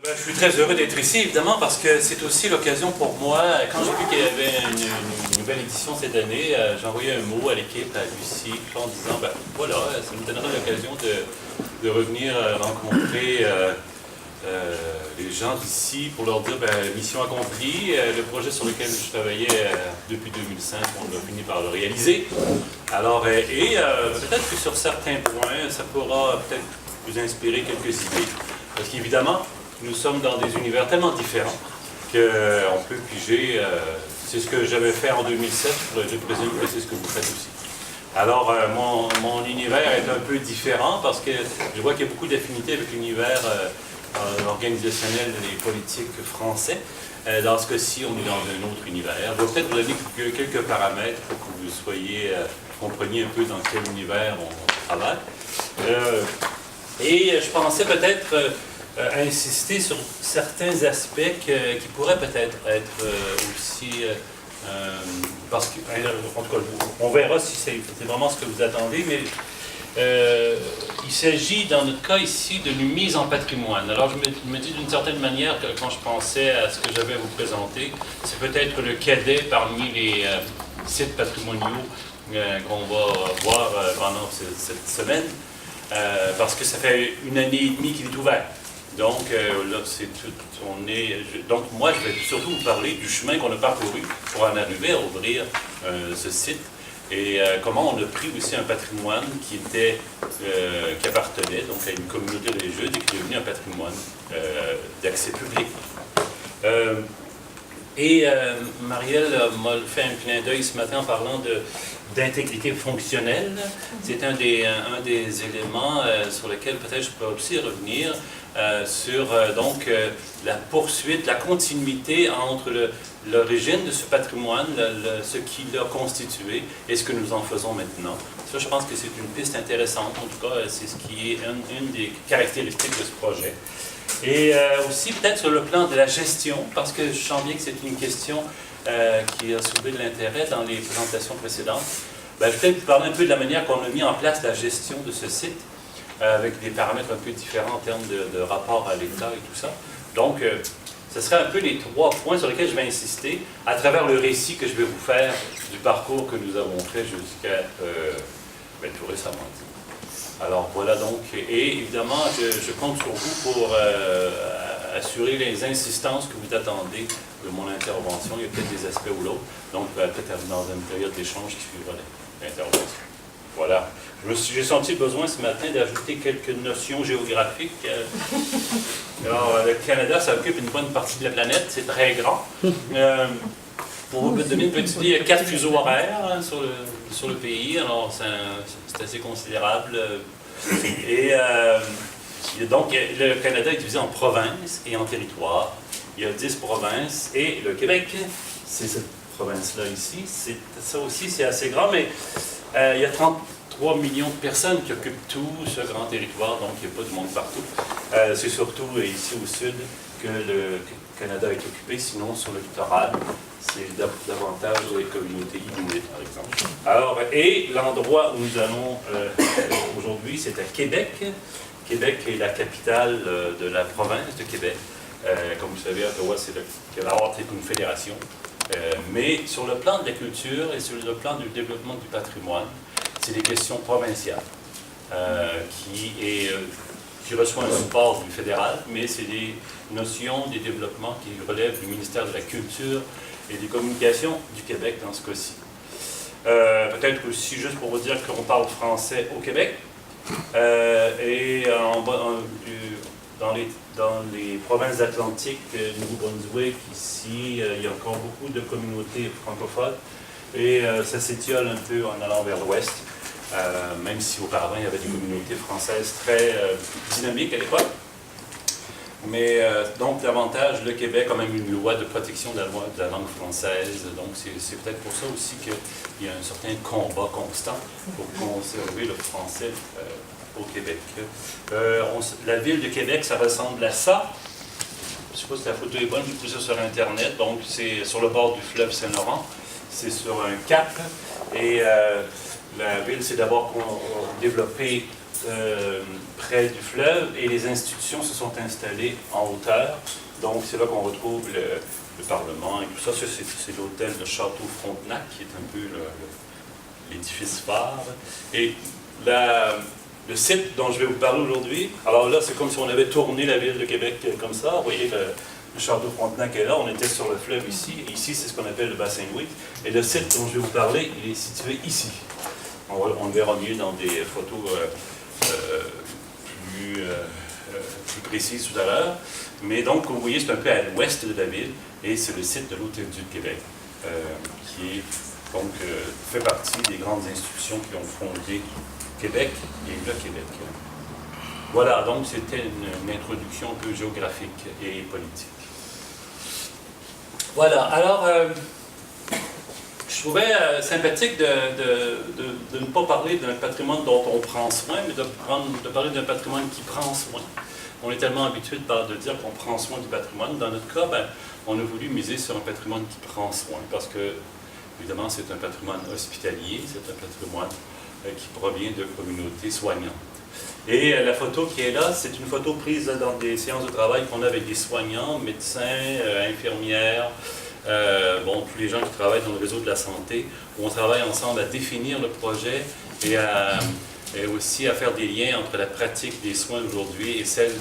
Je suis très heureux d'être ici, évidemment, parce que c'est aussi l'occasion pour moi, quand j'ai vu qu'il y avait une nouvelle édition cette année, j'ai envoyé un mot à l'équipe, à Lucie, en disant, ben voilà, ça nous donnera l'occasion de revenir rencontrer les gens d'ici pour leur dire, mission accomplie, le projet sur lequel je travaillais depuis 2005, on a fini par le réaliser. Alors, peut-être que sur certains points, ça pourra peut-être vous inspirer quelques idées, parce qu'évidemment, nous sommes dans des univers tellement différents qu'on peut piger. C'est ce que j'avais fait en 2007, je présume que c'est ce que vous faites aussi. Alors, mon univers est un peu différent parce que je vois qu'il y a beaucoup d'affinités avec l'univers organisationnel et politique français. Dans ce cas-ci, on est dans un autre univers. Je vais peut-être vous donner quelques paramètres pour que vous compreniez un peu dans quel univers on travaille. Et je pensais peut-être insister sur certains aspects qui pourraient peut-être être aussi, parce que, en tout cas, on verra si c'est vraiment ce que vous attendez, mais il s'agit dans notre cas ici d'une mise en patrimoine. Alors je me dis d'une certaine manière que quand je pensais à ce que j'avais à vous présenter, c'est peut-être le cadet parmi les sites patrimoniaux qu'on va voir pendant cette semaine, parce que ça fait une année et demie qu'il est ouvert. Donc, là, c'est tout. Donc, moi, je vais surtout vous parler du chemin qu'on a parcouru pour en arriver à ouvrir ce site et comment on a pris aussi un patrimoine qui appartenait donc à une communauté religieuse et qui est devenu un patrimoine d'accès public. Marielle m'a fait un clin d'œil ce matin en parlant d'intégrité fonctionnelle. C'est un des éléments sur lesquels peut-être je pourrais aussi revenir sur la poursuite, la continuité entre l'origine de ce patrimoine, ce qui l'a constitué et ce que nous en faisons maintenant. Ça, je pense que c'est une piste intéressante. En tout cas, c'est ce qui est une des caractéristiques de ce projet. Et aussi peut-être sur le plan de la gestion, parce que je sens bien que c'est une question qui a soulevé de l'intérêt dans les présentations précédentes. Je vais peut-être vous parler un peu de la manière qu'on a mis en place la gestion de ce site, avec des paramètres un peu différents en termes de rapport à l'État et tout ça. Donc, ce serait un peu les 3 points sur lesquels je vais insister à travers le récit que je vais vous faire du parcours que nous avons fait jusqu'à tout récemment. Alors voilà donc, et évidemment, je compte sur vous pour assurer les insistances que vous attendez de mon intervention. Il y a peut-être des aspects ou l'autre, donc peut-être dans une période d'échange qui suivra l'intervention. Voilà. J'ai senti le besoin ce matin d'ajouter quelques notions géographiques. Alors, le Canada, ça occupe une bonne partie de la planète, c'est très grand. Pour vous donner une petite idée, il y a 4 fuseaux horaires sur le pays, alors c'est assez considérable. Et donc, le Canada est divisé en provinces et en territoires. Il y a 10 provinces et le Québec, c'est cette province-là ici. Ça aussi, c'est assez grand, mais il y a 33 millions de personnes qui occupent tout ce grand territoire, donc il n'y a pas de monde partout. C'est surtout ici au sud que le Canada est occupé, sinon sur le littoral, c'est davantage les communautés inuites, par exemple. Alors, et l'endroit où nous allons aujourd'hui, c'est à Québec. Québec est la capitale de la province de Québec. Comme vous savez, Ottawa, c'est une fédération. Mais sur le plan de la culture et sur le plan du développement du patrimoine, c'est des questions provinciales qui reçoit un support du fédéral, mais c'est des notions, des développements qui relèvent du ministère de la Culture et des Communications du Québec dans ce cas-ci. Peut-être aussi, juste pour vous dire qu'on parle français au Québec, et dans les provinces atlantiques, Nouveau-Brunswick, ici, il y a encore beaucoup de communautés francophones, et ça s'étiole un peu en allant vers l'ouest. Même si auparavant il y avait des communautés françaises très dynamiques à l'époque. Mais donc davantage, le Québec a même une loi de protection de la langue française, donc c'est peut-être pour ça aussi qu'il y a un certain combat constant pour conserver le français au Québec. La ville de Québec, ça ressemble à ça. Je ne sais pas si la photo est bonne, j'ai pris ça sur Internet, donc c'est sur le bord du fleuve Saint-Laurent, c'est sur un cap, et la ville s'est d'abord développée près du fleuve et les institutions se sont installées en hauteur. Donc c'est là qu'on retrouve le Parlement et tout ça. C'est l'hôtel de Château-Frontenac qui est un peu l'édifice phare. Et le site dont je vais vous parler aujourd'hui, alors là c'est comme si on avait tourné la ville de Québec comme ça. Vous voyez le Château-Frontenac est là, on était sur le fleuve ici. Ici c'est ce qu'on appelle le bassin Louis. Et le site dont je vais vous parler, il est situé ici. On le verra mieux dans des photos plus précises tout à l'heure. Mais donc, comme vous voyez, c'est un peu à l'ouest de la ville et c'est le site de l'Hôtel-Dieu de Québec qui est, donc, fait partie des grandes institutions qui ont fondé Québec et le Québec. Voilà, donc c'était une introduction un peu géographique et politique. Voilà, alors... je trouvais sympathique de ne pas parler d'un patrimoine dont on prend soin, mais de parler d'un patrimoine qui prend soin. On est tellement habitué de dire qu'on prend soin du patrimoine. Dans notre cas, on a voulu miser sur un patrimoine qui prend soin, parce que, évidemment, c'est un patrimoine hospitalier, c'est un patrimoine qui provient de communautés soignantes. Et la photo qui est là, c'est une photo prise dans des séances de travail qu'on a avec des soignants, médecins, infirmières, tous les gens qui travaillent dans le réseau de la santé, où on travaille ensemble à définir le projet et aussi à faire des liens entre la pratique des soins aujourd'hui et celle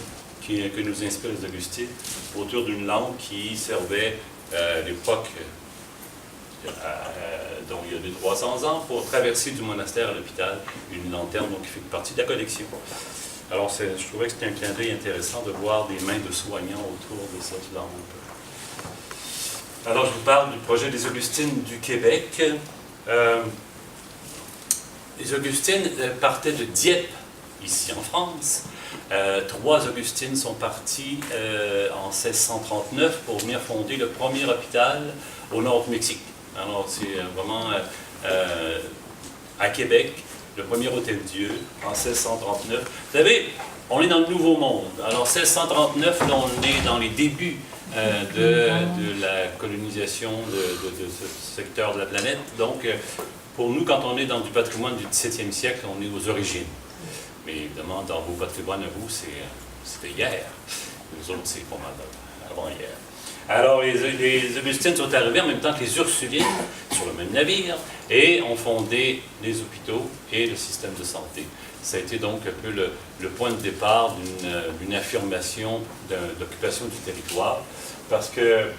que nous inspirent les Augustines autour d'une lampe qui servait à l'époque, donc il y a 300 ans, pour traverser du monastère à l'hôpital, une lanterne donc, qui fait partie de la collection. Alors je trouvais que c'était un clin d'œil intéressant de voir des mains de soignants autour de cette lampe. Alors, je vous parle du projet des Augustines du Québec. Les Augustines partaient de Dieppe, ici en France. 3 Augustines sont partis en 1639 pour venir fonder le premier hôpital au nord du Mexique. Alors, c'est vraiment à Québec, le premier Hôtel-Dieu, en 1639. Vous savez, on est dans le Nouveau Monde. Alors, 1639, là, on est dans les débuts de la colonisation de ce secteur de la planète. Donc, pour nous, quand on est dans du patrimoine du XVIIe siècle, on est aux origines. Mais évidemment, dans vos patrimoines à vous, c'était hier. Nous autres, c'est pas mal avant hier. Alors, les Augustines sont arrivés en même temps que les Ursulines sur le même navire et ont fondé les hôpitaux et le système de santé. Ça a été donc un peu le point de départ d'une affirmation d'occupation du territoire, parce que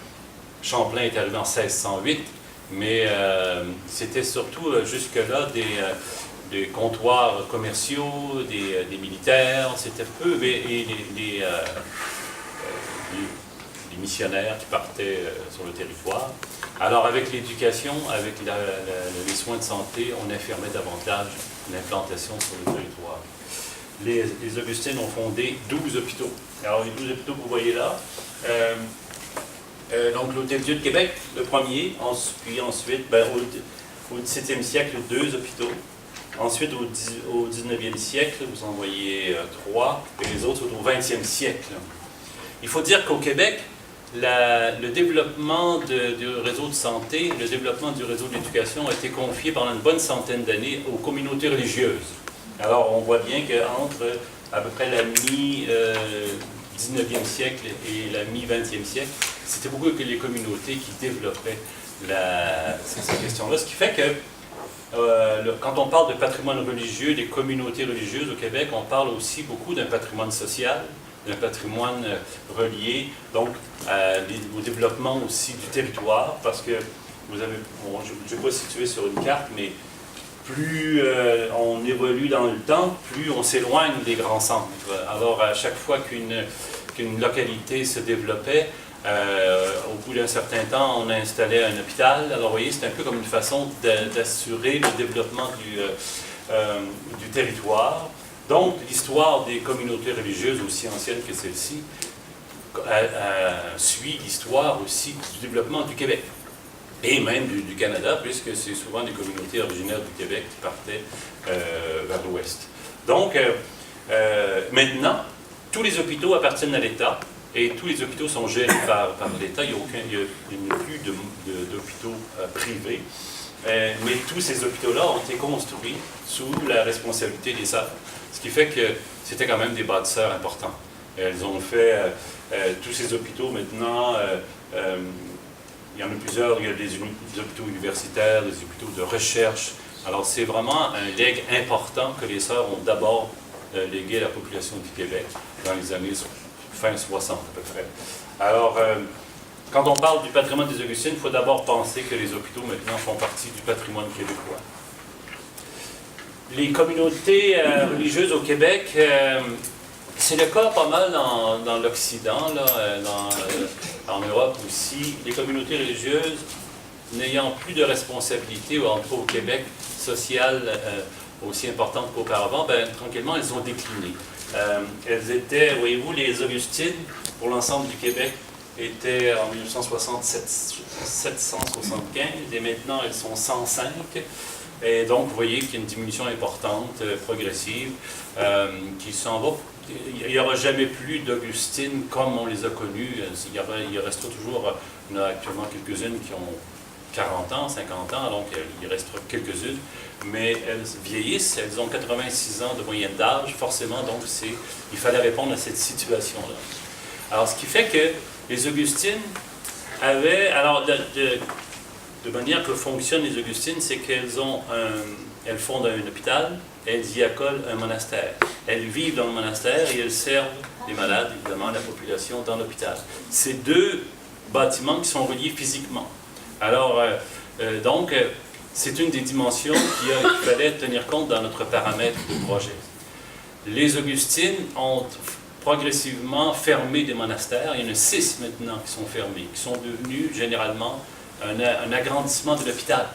Champlain est arrivé en 1608, mais c'était surtout jusque-là des comptoirs commerciaux, des militaires, c'était peu, et les missionnaires qui partaient sur le territoire. Alors avec l'éducation, avec les soins de santé, on affirmait davantage l'implantation sur le territoire. Les Augustines ont fondé 12 hôpitaux. Alors les 12 hôpitaux que vous voyez là, donc l'Hôtel-Dieu de Québec, le premier, puis ensuite, au XVIIe siècle, 2 hôpitaux. Ensuite, au XIXe siècle, vous en voyez 3, et les autres au XXe siècle. Il faut dire qu'au Québec, le développement du réseau de santé, le développement du réseau d'éducation a été confié pendant une bonne centaine d'années aux communautés religieuses. Alors, on voit bien qu'entre à peu près la mi-19e siècle et la mi-20e siècle, c'était beaucoup que les communautés qui développaient ces questions-là. Ce qui fait que quand on parle de patrimoine religieux, des communautés religieuses au Québec, on parle aussi beaucoup d'un patrimoine social, d'un patrimoine relié, donc au développement aussi du territoire, parce que vous avez, je ne vais pas situer sur une carte, mais plus on évolue dans le temps, plus on s'éloigne des grands centres. Alors à chaque fois qu'une localité se développait, au bout d'un certain temps, on installait un hôpital. Alors vous voyez, c'est un peu comme une façon d'assurer le développement du territoire. Donc, l'histoire des communautés religieuses, aussi anciennes que celle-ci, suit l'histoire aussi du développement du Québec, et même du Canada, puisque c'est souvent des communautés originaires du Québec qui partaient vers l'ouest. Donc, maintenant, tous les hôpitaux appartiennent à l'État, et tous les hôpitaux sont gérés par l'État. Il n'y a plus d'hôpitaux privés. mais tous ces hôpitaux-là ont été construits sous la responsabilité des sœurs. Ce qui fait que c'était quand même des bâtisseurs importants. Elles ont fait tous ces hôpitaux maintenant. Il y en a plusieurs. Il y a des hôpitaux universitaires, des hôpitaux de recherche. Alors, c'est vraiment un legs important que les sœurs ont d'abord légué à la population du Québec dans les années fin 60 à peu près. Alors, quand on parle du patrimoine des Augustines, il faut d'abord penser que les hôpitaux maintenant font partie du patrimoine québécois. Les communautés religieuses au Québec, c'est le cas pas mal dans l'Occident, en Europe aussi. Les communautés religieuses, n'ayant plus de responsabilité, ou en tout cas au Québec, sociale aussi importante qu'auparavant, tranquillement, elles ont décliné. Elles étaient, voyez-vous, les Augustines, pour l'ensemble du Québec, étaient en 1960 775, et maintenant elles sont 105. Et donc, vous voyez qu'il y a une diminution importante, progressive, qui s'en va. Il n'y aura jamais plus d'Augustines comme on les a connues. Il restera toujours, il y en a actuellement quelques-unes qui ont 40 ans, 50 ans, donc il restera quelques-unes, mais elles vieillissent, elles ont 86 ans de moyenne d'âge, forcément, donc il fallait répondre à cette situation-là. Alors, ce qui fait que les Augustines avaient, alors de manière que fonctionnent les Augustines, c'est elles fondent un hôpital, elles y accolent un monastère. Elles vivent dans le monastère et elles servent les malades, évidemment, la population dans l'hôpital. C'est deux bâtiments qui sont reliés physiquement. Alors, donc, c'est une des dimensions qu'il fallait tenir compte dans notre paramètre de projet. Les Augustines ont progressivement fermé des monastères. Il y en a 6 maintenant qui sont fermés, qui sont devenus généralement un agrandissement de l'hôpital.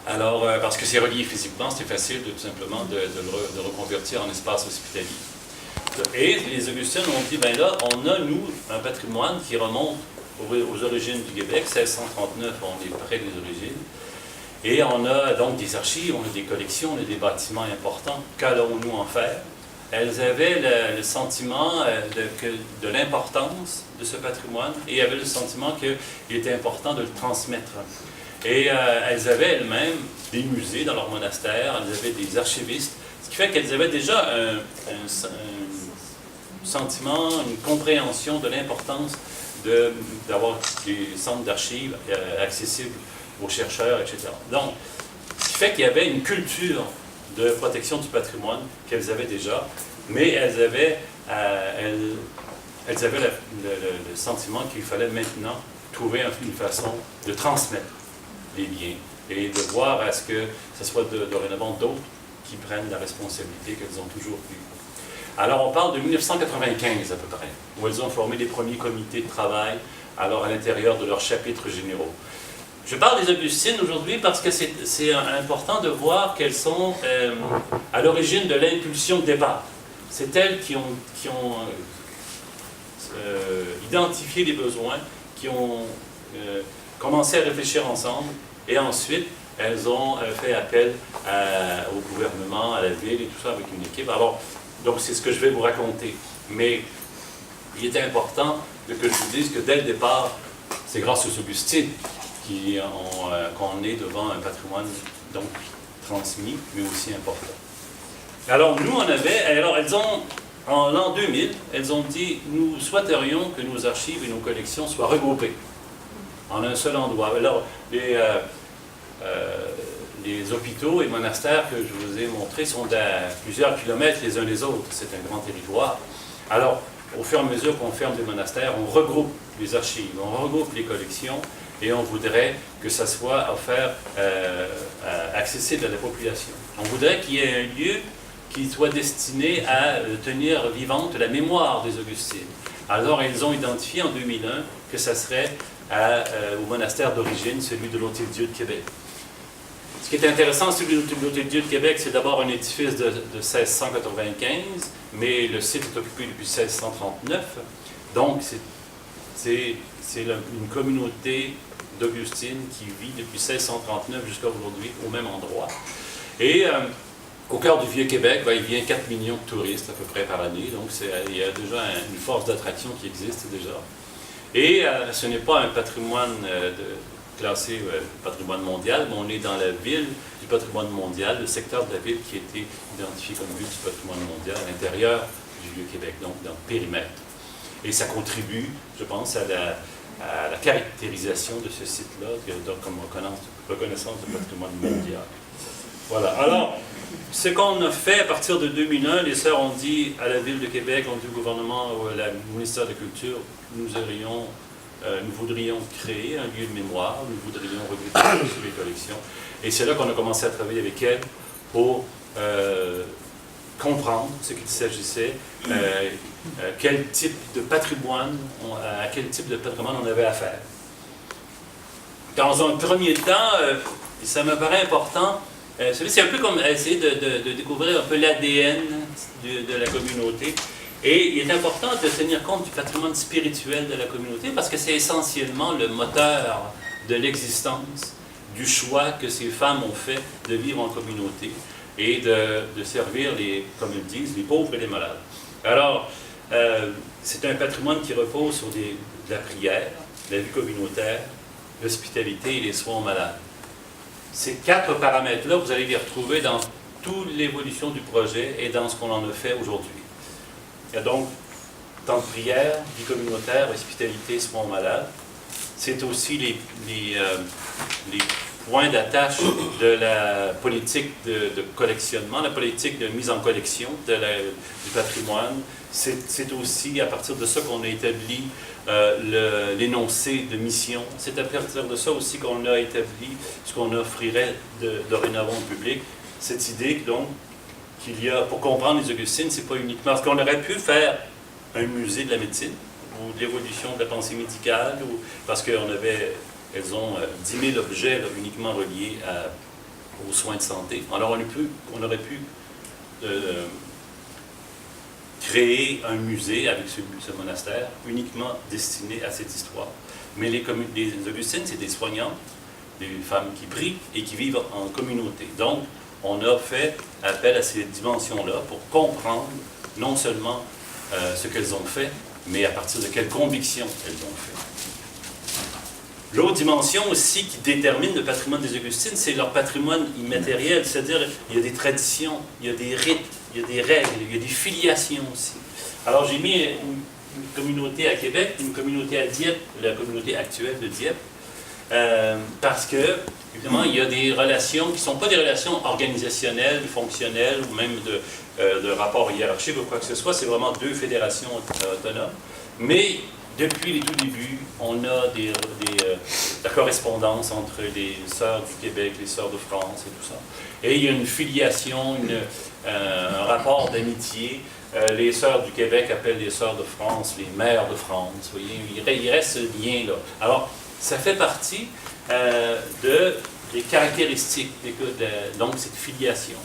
Alors, parce que c'est relié physiquement, c'est facile tout simplement de le reconvertir en espace hospitalier. Et les Augustines ont dit, ben là, on a, nous, un patrimoine qui remonte aux origines du Québec, 1639, on est près des origines, et on a donc des archives, on a des collections, on a des bâtiments importants. Qu'allons-nous en faire? Elles avaient le sentiment de l'importance de ce patrimoine et avaient le sentiment qu'il était important de le transmettre. Et elles avaient elles-mêmes des musées dans leur monastère, elles avaient des archivistes, ce qui fait qu'elles avaient déjà un sentiment, une compréhension de l'importance d'avoir des centres d'archives accessibles aux chercheurs, etc. Donc, ce qui fait qu'il y avait une culture de protection du patrimoine qu'elles avaient déjà, mais elles avaient le sentiment qu'il fallait maintenant trouver une façon de transmettre les biens et de voir à ce que ce soit dorénavant d'autres qui prennent la responsabilité qu'elles ont toujours eue. Alors, on parle de 1995 à peu près, où elles ont formé les premiers comités de travail, alors à l'intérieur de leurs chapitres généraux. Je parle des Augustines aujourd'hui parce que c'est important de voir qu'elles sont à l'origine de l'impulsion de départ. C'est elles qui ont identifié les besoins, qui ont commencé à réfléchir ensemble, et ensuite, elles ont fait appel au gouvernement, à la ville et tout ça avec une équipe. Alors, donc c'est ce que je vais vous raconter. Mais il était important que je vous dise que dès le départ, c'est grâce aux Augustines qu'on est devant un patrimoine donc transmis, mais aussi important. Alors nous, elles ont, en l'an 2000, elles ont dit, nous souhaiterions que nos archives et nos collections soient regroupées en un seul endroit. Alors, les hôpitaux et monastères que je vous ai montrés sont à plusieurs kilomètres les uns des autres. C'est un grand territoire. Alors, au fur et à mesure qu'on ferme des monastères, on regroupe les archives, on regroupe les collections et on voudrait que ça soit offert, accessible à la population. On voudrait qu'il y ait un lieu qui soit destiné à tenir vivante la mémoire des Augustines. Alors, ils ont identifié en 2001 que ça serait au monastère d'origine, celui de l'Hôtel-Dieu de Québec. Ce qui est intéressant, celui de l'Hôtel-Dieu de Québec, c'est d'abord un édifice de 1695, mais le site est occupé depuis 1639. Donc, c'est une communauté d'Augustine qui vit depuis 1639 jusqu'à aujourd'hui au même endroit. Et au cœur du Vieux-Québec, il vient 4 millions de touristes à peu près par année, donc il y a déjà une force d'attraction qui existe déjà. Et ce n'est pas un patrimoine classé patrimoine mondial, mais on est dans la ville du patrimoine mondial, le secteur de la ville qui a été identifié comme ville du patrimoine mondial à l'intérieur du Vieux-Québec, donc dans le périmètre. Et ça contribue, je pense, à la caractérisation de ce site-là, comme reconnaissance du patrimoine mondial. Voilà. Alors, ce qu'on a fait à partir de 2001, les sœurs ont dit à la Ville de Québec, ont dit au gouvernement, au ministère de la Culture, nous voudrions créer un lieu de mémoire, nous voudrions regrouper toutes les collections. Et c'est là qu'on a commencé à travailler avec elles pour comprendre ce qu'il s'agissait, quel type de patrimoine, à quel type de patrimoine on avait affaire. Dans un premier temps, ça me paraît important. C'est un peu comme essayer de découvrir un peu l'ADN de la communauté. Et il est important de tenir compte du patrimoine spirituel de la communauté parce que c'est essentiellement le moteur de l'existence, du choix que ces femmes ont fait de vivre en communauté et de servir, comme ils disent, les pauvres et les malades. Alors, c'est un patrimoine qui repose sur de la prière, la vie communautaire, l'hospitalité et les soins aux malades. Ces 4 paramètres-là, vous allez les retrouver dans toute l'évolution du projet et dans ce qu'on en a fait aujourd'hui. Il y a donc temps de prière, vie communautaire, hospitalité, soins aux malades. C'est aussi les points d'attache de la politique de collectionnement, la politique de mise en collection du patrimoine. C'est aussi à partir de ça qu'on a établi l'énoncé de mission. C'est à partir de ça aussi qu'on a établi ce qu'on offrirait dorénavant au public. Cette idée donc qu'il y a, pour comprendre les Augustines, c'est pas uniquement parce qu'on aurait pu faire un musée de la médecine ou de l'évolution de la pensée médicale, ou parce qu'elles ont 10 000 objets là, uniquement reliés aux soins de santé. Alors on aurait pu créer un musée avec ce monastère uniquement destiné à cette histoire. Mais les Augustines, c'est des soignantes, des femmes qui prient et qui vivent en communauté. Donc, on a fait appel à ces dimensions-là pour comprendre non seulement ce qu'elles ont fait, mais à partir de quelles convictions elles ont fait. L'autre dimension aussi qui détermine le patrimoine des Augustines, c'est leur patrimoine immatériel, c'est-à-dire il y a des traditions, il y a des rites, il y a des règles, il y a des filiations aussi. Alors j'ai mis une communauté à Québec, une communauté à Dieppe, la communauté actuelle de Dieppe, parce que, évidemment, il y a des relations qui ne sont pas des relations organisationnelles, fonctionnelles, ou même de rapport hiérarchique ou quoi que ce soit, c'est vraiment 2 fédérations autonomes. Mais depuis les tout débuts, on a la correspondance entre les sœurs du Québec, les sœurs de France et tout ça. Et il y a une filiation, un rapport d'amitié. Les sœurs du Québec appellent les sœurs de France les mères de France. Vous voyez, il reste ce lien-là. Alors, ça fait partie des caractéristiques, donc cette filiation.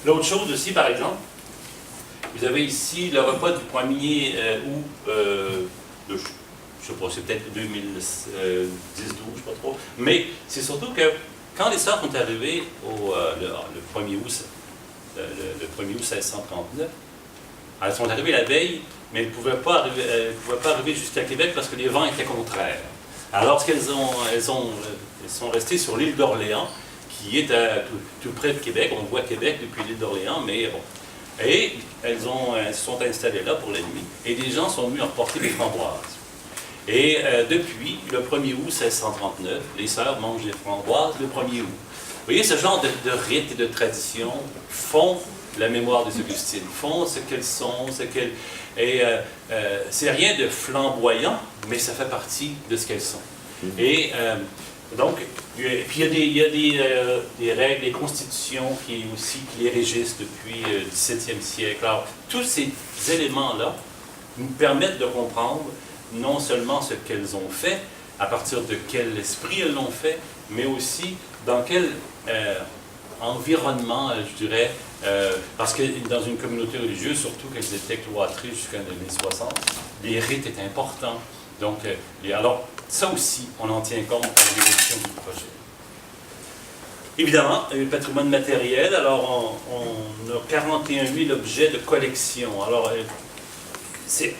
L'autre chose aussi, par exemple, vous avez ici le repas du 1er août, je ne sais pas, c'est peut-être 2010-12, je ne sais pas trop, mais c'est surtout que quand les sœurs sont arrivées le 1er août, le 1er août 1639, elles sont arrivées la veille, mais elles ne pouvaient pas arriver jusqu'à Québec parce que les vents étaient contraires. Alors, elles sont restées sur l'île d'Orléans, qui est tout près de Québec. On voit Québec depuis l'île d'Orléans, mais bon. Et elles se sont installées là pour la nuit. Et des gens sont venus en porter des framboises. Et depuis le 1er août 1639, les sœurs mangent des framboises le 1er août. Vous voyez, ce genre de rites et de traditions font la mémoire des Augustines, font ce qu'elles sont, c'est rien de flamboyant, mais ça fait partie de ce qu'elles sont. Et donc, puis il y a des règles, des constitutions qui les régissent depuis le XVIIe siècle. Alors, tous ces éléments-là nous permettent de comprendre non seulement ce qu'elles ont fait, à partir de quel esprit elles l'ont fait, mais aussi dans quel environnement, je dirais, parce que dans une communauté religieuse, surtout qu'elles étaient cloîtrées jusqu'en 2060, les rites étaient importants. Donc, alors, ça aussi, on en tient compte dans l'évolution du projet. Évidemment, le patrimoine matériel, alors on a 41 000 objets de collection. Alors,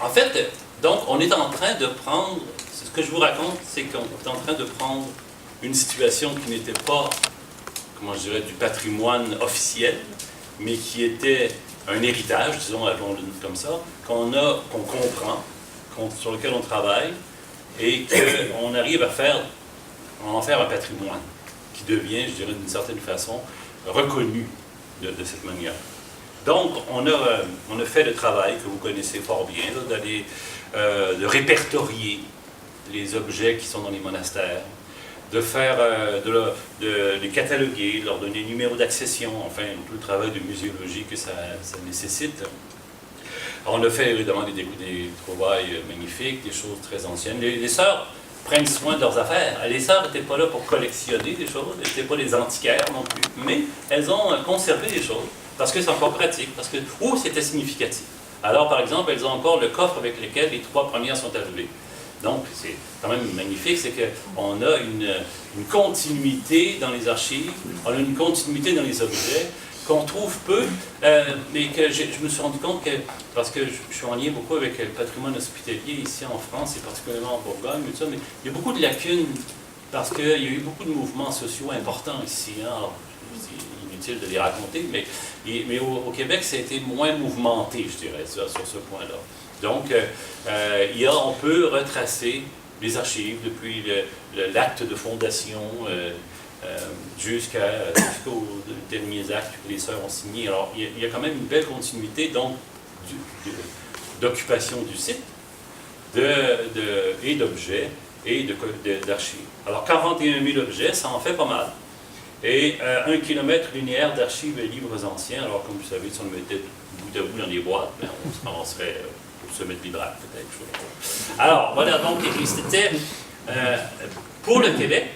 en fait, donc, on est en train de prendre, ce que je vous raconte, c'est qu'on est en train de prendre une situation qui n'était pas, comment je dirais, du patrimoine officiel, mais qui était un héritage, disons, appelons-le comme ça, qu'on comprend, sur lequel on travaille, et qu'on arrive à en faire un patrimoine qui devient, je dirais, d'une certaine façon, reconnu de cette manière. Donc, on a fait le travail que vous connaissez fort bien, d'aller de répertorier les objets qui sont dans les monastères, de faire, de les cataloguer, de leur donner un numéro d'accession, enfin, tout le travail de muséologie que ça nécessite. On a fait évidemment des trouvailles magnifiques, des choses très anciennes. Les sœurs prennent soin de leurs affaires. Les sœurs n'étaient pas là pour collectionner des choses, elles n'étaient pas des antiquaires non plus, mais elles ont conservé des choses, parce que c'est encore pratique, ou c'était significatif. Alors, par exemple, elles ont encore le coffre avec lequel les 3 premières sont arrivées. Donc, c'est quand même magnifique, c'est qu'on a une continuité dans les archives, on a une continuité dans les objets, qu'on trouve peu, mais que je me suis rendu compte que, parce que je suis en lien beaucoup avec le patrimoine hospitalier ici en France, et particulièrement en Bourgogne, et tout ça, mais il y a beaucoup de lacunes, parce qu'il y a eu beaucoup de mouvements sociaux importants ici. Hein. Alors, c'est inutile de les raconter, mais au Québec, ça a été moins mouvementé, je dirais, sur ce point-là. Donc, on peut retracer les archives depuis l'acte de fondation, jusqu'aux derniers actes que les sœurs ont signés. Alors, il y a quand même une belle continuité d'occupation du site, et d'objets, et d'archives. Alors, 41 000 objets, ça en fait pas mal. Et 1 kilomètre linéaire d'archives et livres anciens. Alors, comme vous savez, si on le mettait bout à bout dans des boîtes, on se ramasserait au sommet de l'Hydrate, peut-être. Alors, voilà, donc, c'était pour le Québec.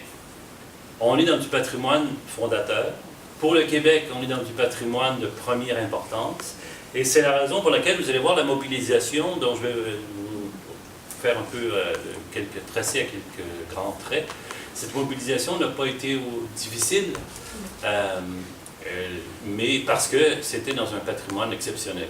On est dans du patrimoine fondateur. Pour le Québec, on est dans du patrimoine de première importance. Et c'est la raison pour laquelle vous allez voir la mobilisation, dont je vais vous faire un peu tracer à quelques grands traits. Cette mobilisation n'a pas été difficile, mais parce que c'était dans un patrimoine exceptionnel.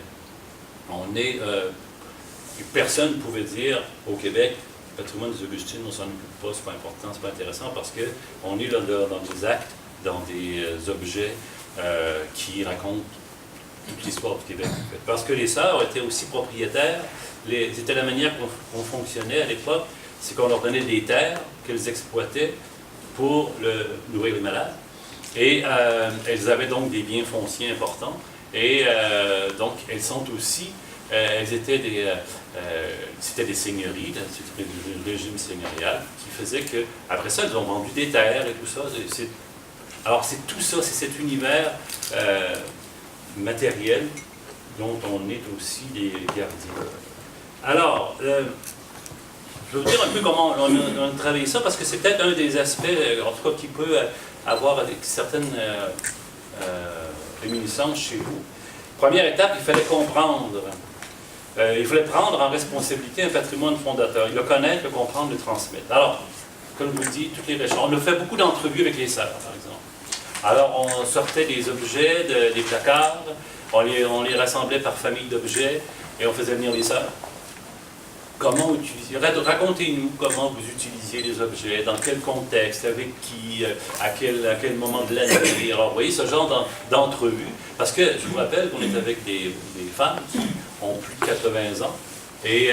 Personne ne pouvait dire au Québec, le patrimoine des Augustines, on s'en occupe pas, c'est pas important, c'est pas intéressant, parce qu'on est là dans des actes, dans des objets qui racontent toute l'histoire du Québec. En fait. Parce que les sœurs étaient aussi propriétaires, c'était la manière qu'on fonctionnait à l'époque, c'est qu'on leur donnait des terres qu'elles exploitaient pour nourrir les malades. Et elles avaient donc des biens fonciers importants. Et donc, elles sont aussi, c'était des seigneuries, c'était le régime seigneurial, qui faisait que, après ça, elles ont vendu des terres et tout ça. Alors, c'est tout ça, c'est cet univers matériel dont on est aussi les gardiens. Alors, je vais vous dire un peu comment on a travaillé ça, parce que c'est peut-être un des aspects, en tout cas, qui peut avoir certaines réminiscences chez vous. Première étape, il fallait comprendre. Il fallait prendre en responsabilité un patrimoine fondateur. Le connaître, le comprendre, le transmettre. Alors, comme je vous dis, toutes les recherches. On a fait beaucoup d'entrevues avec les sœurs, par exemple. Alors, on sortait des objets, des placards, on les rassemblait par famille d'objets, et on faisait venir les sœurs. Comment utiliser? Racontez-nous comment vous utilisiez les objets, dans quel contexte, avec qui, à quel moment de l'année. Alors, vous voyez, ce genre d'entrevue. Parce que je vous rappelle qu'on est avec des femmes qui ont plus de 80 ans. Et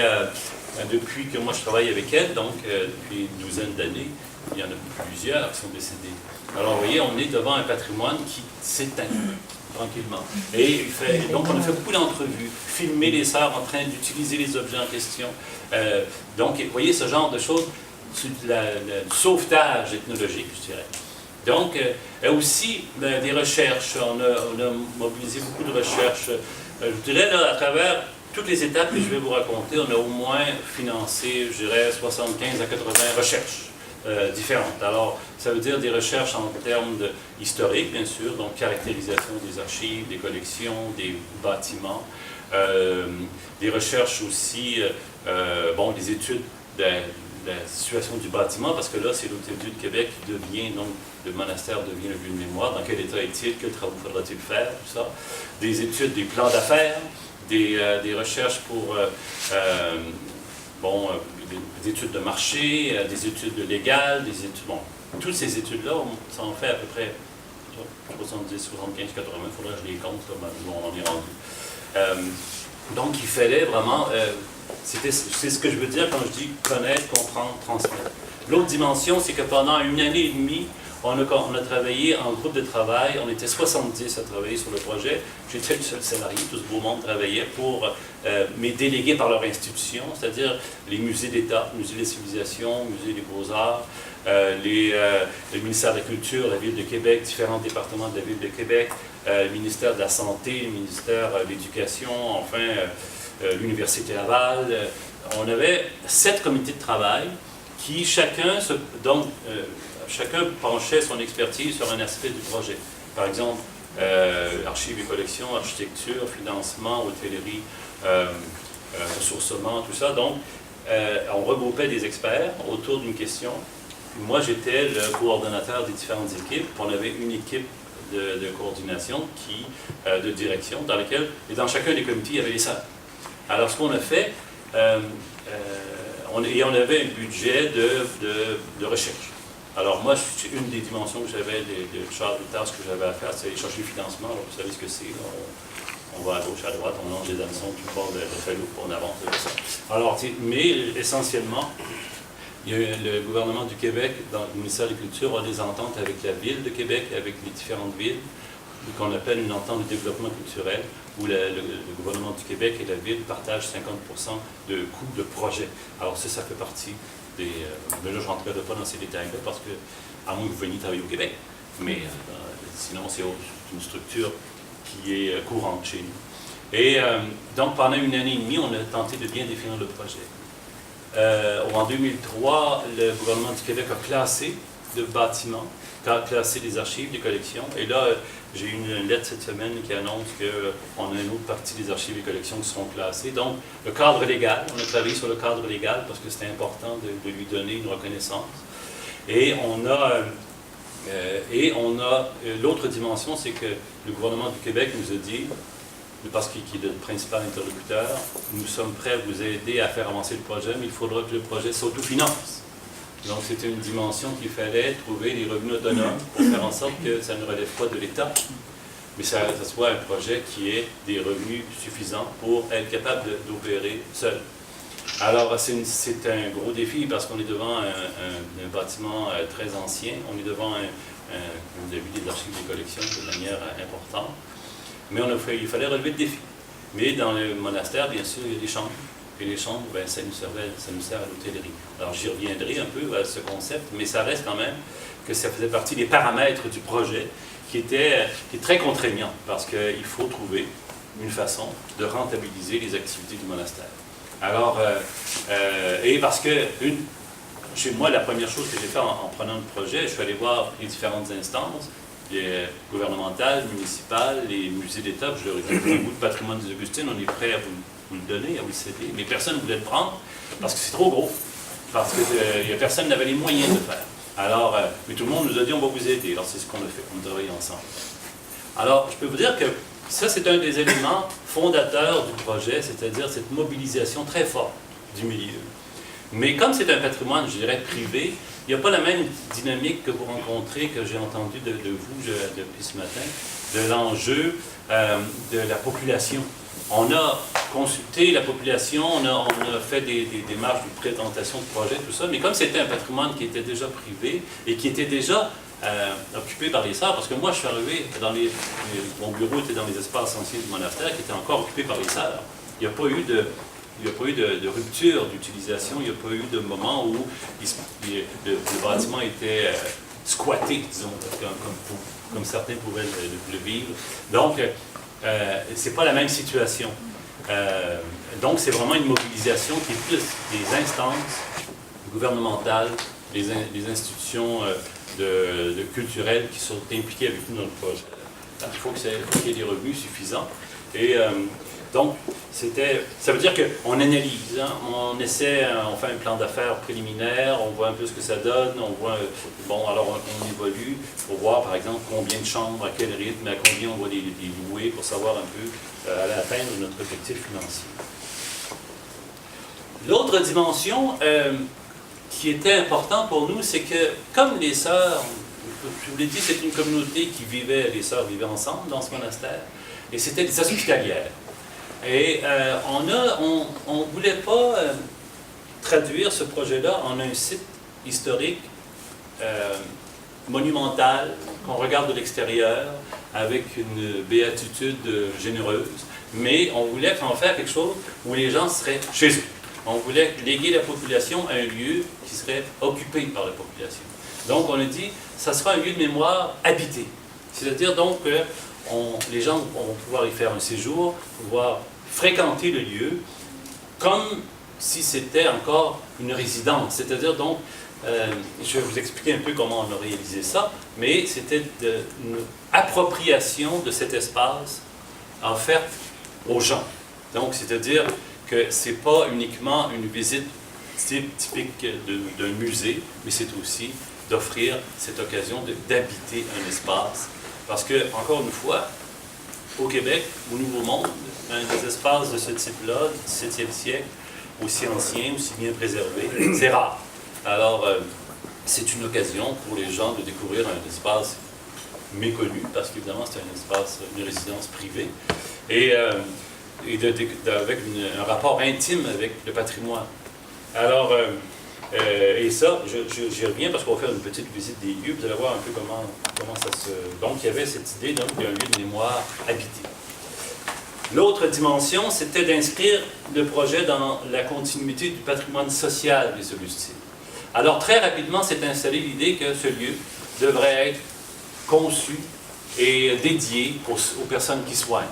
depuis que moi je travaille avec elles, donc depuis une douzaine d'années, il y en a plusieurs qui sont décédées. Alors, vous voyez, on est devant un patrimoine qui s'éteint tranquillement. Et donc, on a fait beaucoup d'entrevues, filmer les sœurs en train d'utiliser les objets en question. Donc, vous voyez, ce genre de choses, c'est le sauvetage ethnologique, je dirais. Donc, aussi, des recherches. On a mobilisé beaucoup de recherches. Je dirais, là, à travers toutes les étapes que je vais vous raconter, on a au moins financé, je dirais, 75 à 80 recherches différentes. Alors, ça veut dire des recherches en termes historiques, bien sûr, donc caractérisation des archives, des collections, des bâtiments, des recherches aussi, des études de la situation du bâtiment, parce que là, c'est l'Hôtel-Dieu de Québec qui devient, donc, le monastère devient le lieu de mémoire. Dans quel état est-il? Quels travaux faudra-t-il faire? Tout ça. Des études, des plans d'affaires, des recherches pour, des études de marché, des études légales, des études, toutes ces études-là, ça en fait à peu près 70, 75, 80, il faudrait que je les compte, là, où on en est rendu. Donc, il fallait vraiment, c'est ce que je veux dire quand je dis connaître, comprendre, transmettre. L'autre dimension, c'est que pendant une année et demie, on a travaillé en groupe de travail, on était 70 à travailler sur le projet. J'étais le seul salarié, tout ce beau monde travaillait pour mes délégués par leur institution, c'est-à-dire les musées d'État, musée des civilisations, musée des beaux-arts, le ministère de la Culture, la Ville de Québec, différents départements de la Ville de Québec, le ministère de la Santé, le ministère de l'Éducation, enfin l'Université Laval. On avait 7 comités de travail qui chacun penchait son expertise sur un aspect du projet. Par exemple, archives et collections, architecture, financement, hôtellerie, ressourcement, tout ça. Donc, on regroupait des experts autour d'une question. Moi, j'étais le coordonnateur des différentes équipes. On avait une équipe de coordination, de direction, et dans chacun des comités, il y avait les salles. Alors, ce qu'on a fait, on avait un budget de recherche. Alors moi, une des dimensions que j'avais, des tâches que j'avais à faire, c'est aller chercher le financement. Alors, vous savez ce que c'est. On va à gauche, à droite, on lance des hameçons tout bord de Falloux, on avance de ça. Alors, mais essentiellement, il y a le gouvernement du Québec, dans le ministère de la Culture, a des ententes avec la Ville de Québec, avec les différentes villes, qu'on appelle une entente de développement culturel, où le gouvernement du Québec et la Ville partagent 50% de coûts de projet. Alors ça fait partie des... mais là, je ne rentrerai pas dans ces détails-là, parce que, à moins que vous veniez travailler au Québec, mais sinon, c'est une structure qui est courante chez nous. Et donc, pendant une année et demie, on a tenté de bien définir le projet. En 2003, le gouvernement du Québec a classé le bâtiment, classé les archives, les collections. Et là, j'ai eu une lettre cette semaine qui annonce qu'on a une autre partie des archives et collections qui seront classées. Donc, le cadre légal, on a travaillé sur le cadre légal parce que c'était important de lui donner une reconnaissance. Et on a l'autre dimension, c'est que le gouvernement du Québec nous a dit, parce qu'il est le principal interlocuteur, nous sommes prêts à vous aider à faire avancer le projet, mais il faudra que le projet s'autofinance. Donc, c'était une dimension qu'il fallait trouver des revenus autonomes pour faire en sorte que ça ne relève pas de l'État, mais ça soit un projet qui ait des revenus suffisants pour être capable d'opérer seul. Alors, c'est un gros défi parce qu'on est devant un bâtiment très ancien, on est devant on a vu des archives des collections de manière importante. Mais il fallait relever le défi. Mais dans le monastère, bien sûr, il y a des chambres. Et les chambres, ça nous sert à l'hôtellerie. Alors j'y reviendrai un peu à ce concept, mais ça reste quand même que ça faisait partie des paramètres du projet qui est très contraignant, parce qu'il faut trouver une façon de rentabiliser les activités du monastère. Alors, et parce que chez moi, la première chose que j'ai fait en prenant le projet, je suis allé voir les différentes instances, les gouvernementales, municipales, les musées d'État. Je leur ai dit, le patrimoine des Augustines, on est prêt à vous le donner, à vous le céder. Mais personne ne voulait le prendre parce que c'est trop gros, parce que personne n'avait les moyens de le faire. Alors, mais tout le monde nous a dit, on va vous aider. Alors, c'est ce qu'on a fait, on a travaillé ensemble. Alors, je peux vous dire que ça, c'est un des éléments fondateurs du projet, c'est-à-dire cette mobilisation très forte du milieu. Mais comme c'est un patrimoine, je dirais, privé, il n'y a pas la même dynamique que vous rencontrez, que j'ai entendu de vous depuis ce matin, de l'enjeu de la population. On a consulté la population, on a fait des démarches de présentation de projet, tout ça, mais comme c'était un patrimoine qui était déjà privé et qui était déjà occupé par les sœurs, parce que moi je suis arrivé, mon bureau était dans les espaces anciens du monastère qui étaient encore occupés par les sœurs. Il n'y a pas eu de rupture d'utilisation, il n'y a pas eu de moment où le bâtiment était squatté, disons, comme certains pouvaient le vivre. Donc, c'est pas la même situation. Donc, c'est vraiment une mobilisation qui est plus des instances gouvernementales, des institutions culturelles qui sont impliquées avec nous dans le projet. Il faut qu'il y ait des revenus suffisants. Et donc, ça veut dire qu'on analyse, hein, on essaie, on fait un plan d'affaires préliminaire, on voit un peu ce que ça donne, on voit, alors on évolue pour voir, par exemple, combien de chambres, à quel rythme, à combien on va les louer pour savoir un peu aller atteindre notre objectif financier. L'autre dimension qui était important pour nous, c'est que, comme les sœurs, je vous l'ai dit, c'est une communauté qui vivait, les sœurs vivaient ensemble dans ce monastère, et c'était des hospitalières. Et on ne voulait pas traduire ce projet-là en un site historique monumental, qu'on regarde de l'extérieur, avec une béatitude généreuse, mais on voulait en faire quelque chose où les gens seraient chez eux. On voulait léguer la population à un lieu qui serait occupé par la population. Donc on a dit, ça sera un lieu de mémoire habité. C'est-à-dire donc que les gens vont pouvoir y faire un séjour, pouvoir fréquenter le lieu, comme si c'était encore une résidence. C'est-à-dire donc, je vais vous expliquer un peu comment on a réalisé ça, mais c'était une appropriation de cet espace offerte aux gens. Donc, c'est-à-dire que ce n'est pas uniquement une visite typique d'un musée, mais c'est aussi d'offrir cette occasion d'habiter un espace. Parce que, encore une fois, au Québec, au Nouveau Monde, des espaces de ce type-là, du 17e siècle, aussi anciens, aussi bien préservés, c'est rare. Alors, c'est une occasion pour les gens de découvrir un espace méconnu, parce qu'évidemment, c'est un espace, une résidence privée, et avec un rapport intime avec le patrimoine. Alors, et ça, j'y reviens parce qu'on va faire une petite visite des lieux, vous allez voir un peu comment ça se... Donc, il y avait cette idée d'un lieu de mémoire habité. L'autre dimension, c'était d'inscrire le projet dans la continuité du patrimoine social des Augustines. Alors, très rapidement, s'est installée l'idée que ce lieu devrait être conçu et dédié aux personnes qui soignent.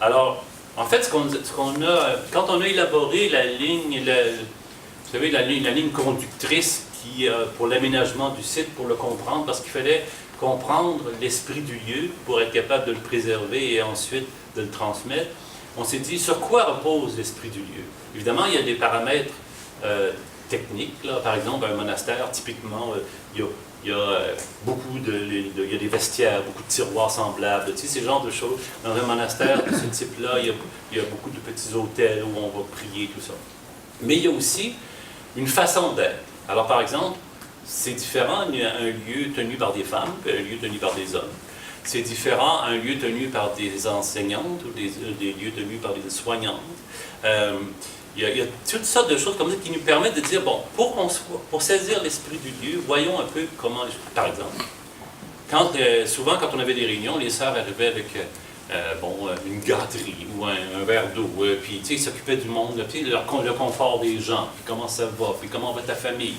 Alors, en fait, quand on a élaboré la ligne, vous savez, la ligne conductrice pour l'aménagement du site, pour le comprendre, parce qu'il fallait comprendre l'esprit du lieu pour être capable de le préserver et ensuite de le transmettre, on s'est dit sur quoi repose l'esprit du lieu. Évidemment, il y a des paramètres techniques. Là. Par exemple, un monastère, typiquement, il y a il y a des vestiaires, beaucoup de tiroirs semblables, tu sais, ces genres de choses. Dans un monastère de ce type-là, il y a beaucoup de petits hôtels où on va prier, tout ça. Mais il y a aussi une façon d'être. Alors, par exemple, c'est différent un lieu tenu par des femmes qu'un lieu tenu par des hommes. C'est différent un lieu tenu par des enseignantes ou des lieux tenus par des soignantes. Il y a toutes sortes de choses comme ça qui nous permettent de dire, bon, pour saisir l'esprit du lieu, voyons un peu comment... Par exemple, souvent quand on avait des réunions, les sœurs arrivaient avec une gâterie ou un verre d'eau, puis ils s'occupaient du monde, puis le confort des gens, puis comment ça va, puis comment va ta famille.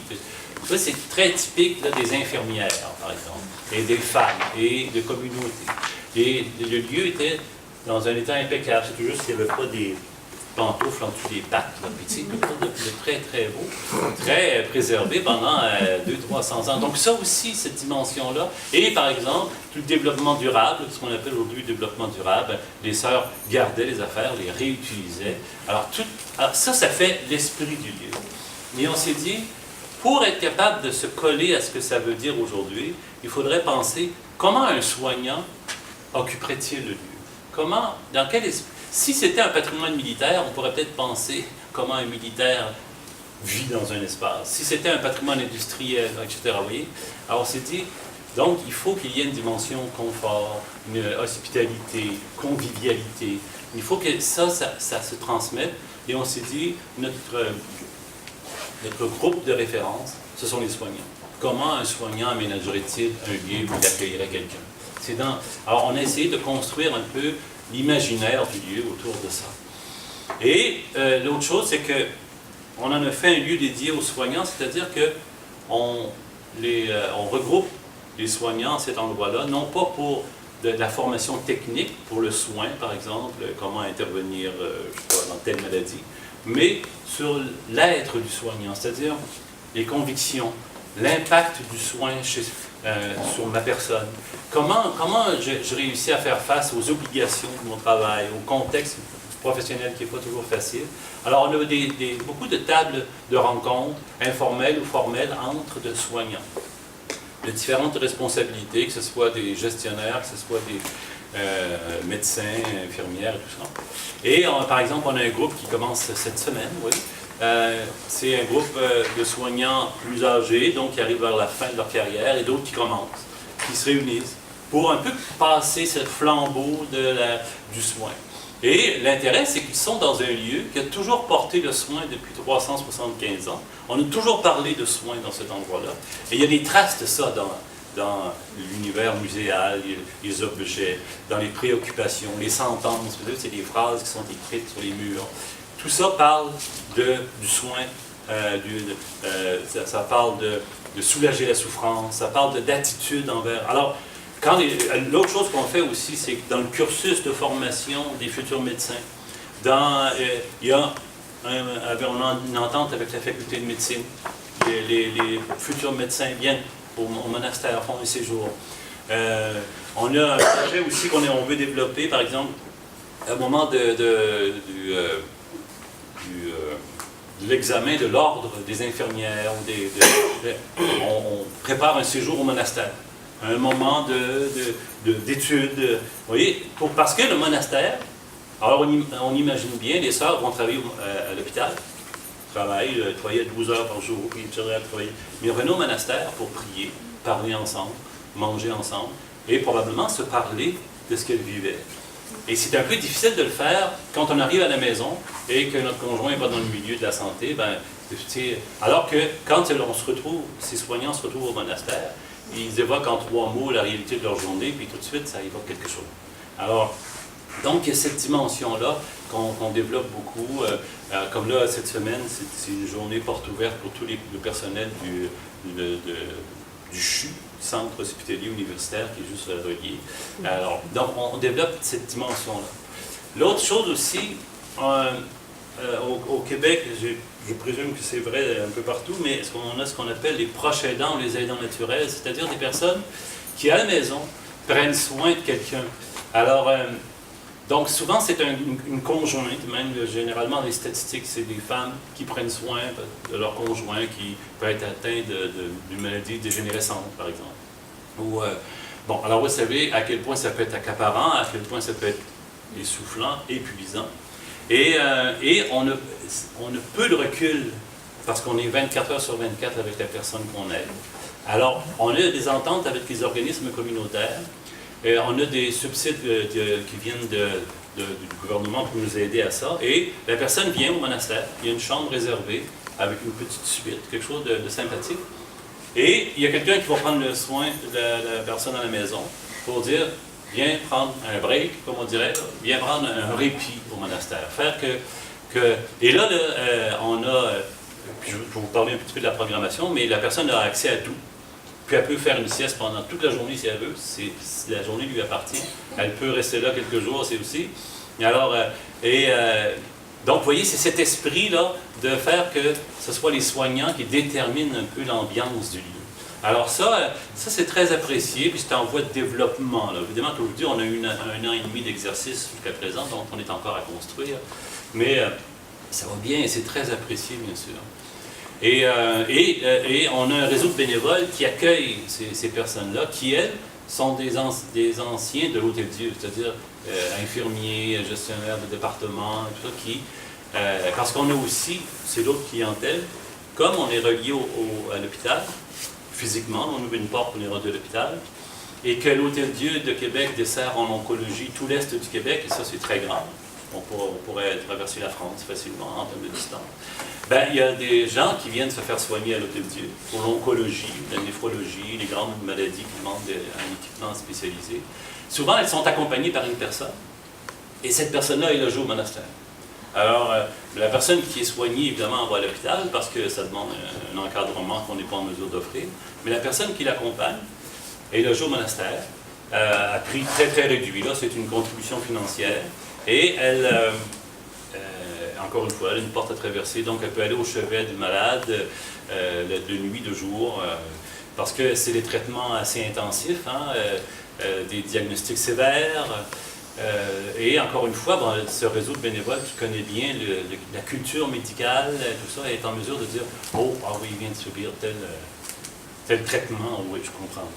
Ça, c'est très typique là, des infirmières, par exemple, et des femmes, et de communautés. Et le lieu était dans un état impeccable. C'est juste qu'il n'y avait pas des pantoufles en dessous des pattes. Puis, quelque chose de très, très beau, très préservé pendant 200-300 ans. Donc ça aussi, cette dimension-là. Et par exemple, tout le développement durable, ce qu'on appelle aujourd'hui le développement durable, les sœurs gardaient les affaires, les réutilisaient. Alors ça fait l'esprit du lieu. Et on s'est dit, pour être capable de se coller à ce que ça veut dire aujourd'hui, il faudrait penser comment un soignant occuperait-il le lieu? Si c'était un patrimoine militaire, on pourrait peut-être penser comment un militaire vit dans un espace. Si c'était un patrimoine industriel, etc. Vous voyez? Alors on s'est dit, donc il faut qu'il y ait une dimension confort, une hospitalité, convivialité. Il faut que ça se transmette. Et on s'est dit, notre groupe de référence, ce sont les soignants. Comment un soignant aménagerait-il un lieu où il accueillerait quelqu'un? Alors, on a essayé de construire un peu l'imaginaire du lieu autour de ça. Et l'autre chose, c'est qu'on en a fait un lieu dédié aux soignants, c'est-à-dire qu'on regroupe les soignants à cet endroit-là, non pas pour de la formation technique, pour le soin, par exemple, comment intervenir dans telle maladie, mais sur l'être du soignant, c'est-à-dire les convictions, l'impact du soin sur ma personne. Comment je réussis à faire face aux obligations de mon travail, au contexte professionnel qui n'est pas toujours facile. Alors, on a beaucoup de tables de rencontres, informelles ou formelles, entre de soignants. De différentes responsabilités, que ce soit des gestionnaires, que ce soit des médecins, infirmières et tout ça. Et par exemple, on a un groupe qui commence cette semaine, oui, c'est un groupe de soignants plus âgés, donc qui arrivent vers la fin de leur carrière, et d'autres qui commencent, qui se réunissent pour un peu passer ce flambeau du soin. Et l'intérêt, c'est qu'ils sont dans un lieu qui a toujours porté le soin depuis 375 ans. On a toujours parlé de soins dans cet endroit-là. Et il y a des traces de ça dans l'univers muséal, les objets, dans les préoccupations, les sentences. C'est des phrases qui sont écrites sur les murs. Tout ça parle du soin, ça parle de soulager la souffrance, ça parle d'attitude envers... Alors, l'autre chose qu'on fait aussi, c'est que dans le cursus de formation des futurs médecins, il y a on a une entente avec la faculté de médecine. Les futurs médecins viennent au monastère, font un séjour. On a un projet aussi qu'on veut développer, par exemple, au moment de l'examen de l'ordre des infirmières. On prépare un séjour au monastère. Un moment d'études, vous voyez, parce que le monastère, alors on imagine bien, les sœurs vont travailler à l'hôpital, travaillent 12 heures par jour, puis ils travaillent. Mais ils reviennent au monastère pour prier, parler ensemble, manger ensemble, et probablement se parler de ce qu'elles vivaient. Et c'est un peu difficile de le faire quand on arrive à la maison et que notre conjoint va dans le milieu de la santé, alors que quand ces soignants se retrouvent au monastère, ils évoquent en 3 mots la réalité de leur journée, puis tout de suite, ça évoque quelque chose. Alors, donc, il y a cette dimension-là qu'on développe beaucoup. Comme là, cette semaine, c'est une journée porte ouverte pour tout le personnel du CHU, Centre hospitalier universitaire, qui est juste relié. Alors, donc, on développe cette dimension-là. L'autre chose aussi, au Québec, je présume que c'est vrai un peu partout, mais on a ce qu'on appelle les proches aidants ou les aidants naturels, c'est-à-dire des personnes qui, à la maison, prennent soin de quelqu'un. Alors, donc souvent, c'est une conjointe, même généralement, les statistiques, c'est des femmes qui prennent soin de leur conjoint qui peut être atteint d'une maladie dégénérescente, par exemple. Bon, alors vous savez à quel point ça peut être accaparant, à quel point ça peut être essoufflant, épuisant. Et on a peu de recul parce qu'on est 24 heures sur 24 avec la personne qu'on aide. Alors, on a des ententes avec les organismes communautaires. On a des subsides qui viennent du gouvernement pour nous aider à ça. Et la personne vient au monastère, il y a une chambre réservée avec une petite suite, quelque chose de sympathique. Et il y a quelqu'un qui va prendre le soin de la personne à la maison pour dire, viens prendre un break, comme on dirait, viens prendre un répit au monastère. Et là, on a, puis je vais vous parler un petit peu de la programmation, mais la personne a accès à tout. Puis elle peut faire une sieste pendant toute la journée si elle veut, si la journée lui appartient. Elle peut rester là quelques jours, c'est aussi. Alors, donc, vous voyez, c'est cet esprit-là de faire que ce soit les soignants qui déterminent un peu l'ambiance du lieu. Alors ça c'est très apprécié, puis c'est en voie de développement. Là. Évidemment, aujourd'hui, on a eu un an et demi d'exercice jusqu'à présent, donc on est encore à construire. Mais ça va bien et c'est très apprécié, bien sûr. Et on a un réseau de bénévoles qui accueille ces personnes-là, qui, elles, sont des anciens de l'Hôtel-Dieu, c'est-à-dire infirmiers, gestionnaires de département, tout ça, parce qu'on a aussi, c'est l'autre clientèle, comme on est relié à l'hôpital, physiquement, on ouvre une porte, on est rendu à l'hôpital, et que l'Hôtel-Dieu de Québec dessert en oncologie tout l'Est du Québec, et ça c'est très grand. On pourrait traverser la France facilement en termes de distance. Il y a des gens qui viennent se faire soigner à l'Hôtel-Dieu pour l'oncologie, la néphrologie, les grandes maladies qui demandent un équipement spécialisé. Souvent, elles sont accompagnées par une personne, et cette personne-là est logée au monastère. Alors, la personne qui est soignée, évidemment, va à l'hôpital parce que ça demande un encadrement qu'on n'est pas en mesure d'offrir, mais la personne qui l'accompagne est logée au monastère, à prix très très réduit. Là, c'est une contribution financière. Et elle, encore une fois, elle a une porte à traverser, donc elle peut aller au chevet du malade de nuit, de jour, parce que c'est des traitements assez intensifs, des diagnostics sévères. Et encore une fois, ce réseau de bénévoles qui connaît bien la culture médicale, tout ça, est en mesure de dire « Oh, ah oui, il vient de subir tel traitement. » Oui, je comprends,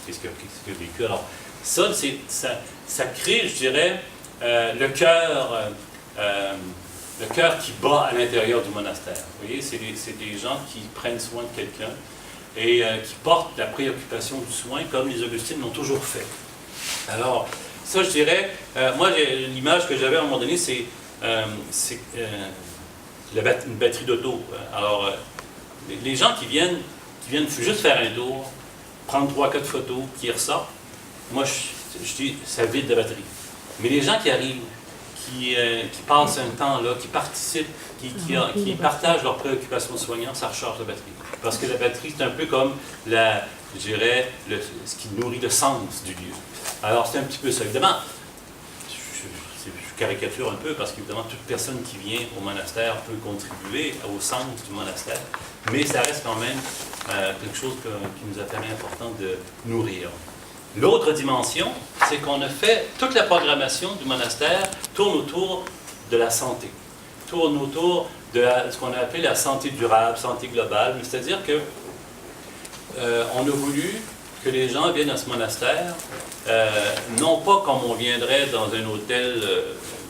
c'est ce qu'il a vécu. Alors, ça crée, je dirais, le le cœur qui bat à l'intérieur du monastère. Vous voyez, c'est des gens qui prennent soin de quelqu'un et qui portent la préoccupation du soin comme les Augustines l'ont toujours fait. Alors, ça, je dirais, moi, l'image que j'avais à un moment donné, c'est une batterie d'auto. Alors, les gens qui viennent juste faire un tour, prendre 3-4 photos, qui ressortent, moi, je dis, ça vide de batterie. Mais les gens qui arrivent, qui passent un temps là, qui participent, qui partagent leurs préoccupations soignantes, ça recharge la batterie. Parce que la batterie, c'est un peu comme, je dirais, ce qui nourrit le sens du lieu. Alors, c'est un petit peu ça. Évidemment, je caricature un peu parce qu'évidemment, toute personne qui vient au monastère peut contribuer au sens du monastère, mais ça reste quand même quelque chose qui nous a paru important de nourrir. L'autre dimension, c'est qu'on a fait, toute la programmation du monastère tourne autour de la santé, tourne autour de ce qu'on a appelé la santé durable, santé globale, c'est-à-dire que on a voulu que les gens viennent à ce monastère, non pas comme on viendrait dans un hôtel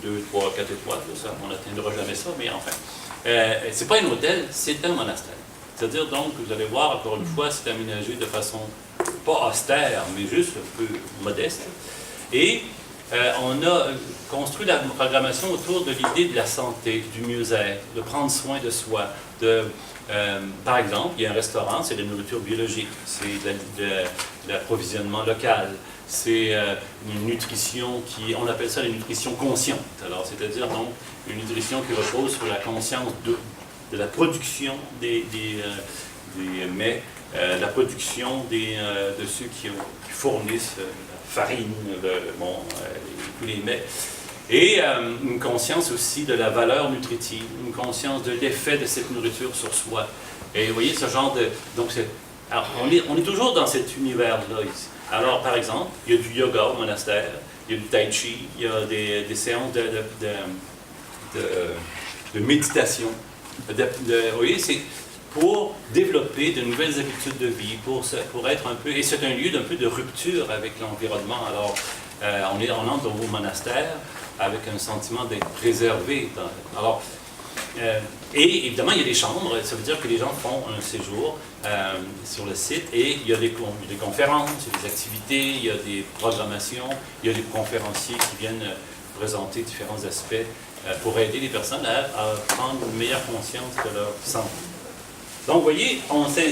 2, 3, 4 étoiles, ça, on n'atteindra jamais ça, mais enfin, c'est pas un hôtel, c'est un monastère. C'est-à-dire donc, vous allez voir, encore une fois, c'est aménagé de façon pas austère, mais juste un peu modeste. Et on a construit la programmation autour de l'idée de la santé, du mieux-être, de prendre soin de soi. Par exemple, il y a un restaurant, c'est de la nourriture biologique, c'est de l'approvisionnement local, c'est une nutrition on appelle ça la nutrition consciente. Alors, c'est-à-dire donc une nutrition qui repose sur la conscience de la production des mets, la production de ceux qui fournissent la farine, tous les mets, et une conscience aussi de la valeur nutritive, une conscience de l'effet de cette nourriture sur soi. Et vous voyez ce genre de... Donc alors, on est toujours dans cet univers-là ici. Alors, par exemple, il y a du yoga au monastère, il y a du tai chi, il y a des séances de méditation. Vous voyez, c'est pour développer de nouvelles habitudes de vie, pour être un peu... Et c'est un lieu d'un peu de rupture avec l'environnement. Alors, on entre au monastère avec un sentiment d'être préservé. Et évidemment, il y a des chambres, ça veut dire que les gens font un séjour sur le site et il y a des conférences, il y a des activités, il y a des programmations, il y a des conférenciers qui viennent présenter différents aspects pour aider les personnes à prendre une meilleure conscience de leur santé. Donc, vous voyez,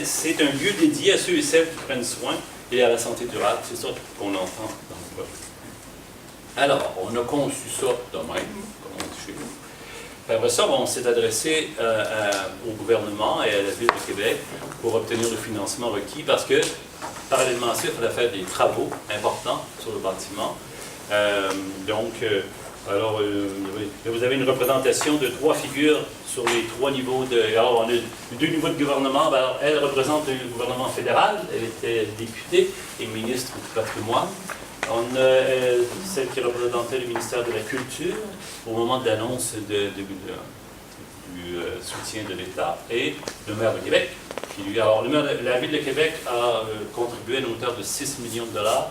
c'est un lieu dédié à ceux et celles qui prennent soin et à la santé durable. C'est ça qu'on entend dans le projet. Alors, on a conçu ça de même, comme on dit chez nous. Puis après ça, on s'est adressé au gouvernement et à la Ville de Québec pour obtenir le financement requis parce que, parallèlement à ça, il fallait faire des travaux importants sur le bâtiment. Alors, vous avez une représentation de 3 figures sur les 3 niveaux de... Alors, on a 2 niveaux de gouvernement. Alors, elle représente le gouvernement fédéral. Elle était députée et ministre du patrimoine. On a celle qui représentait le ministère de la Culture au moment de l'annonce du soutien de l'État et le maire de Québec. Alors, la Ville de Québec a contribué à une hauteur de 6 millions de dollars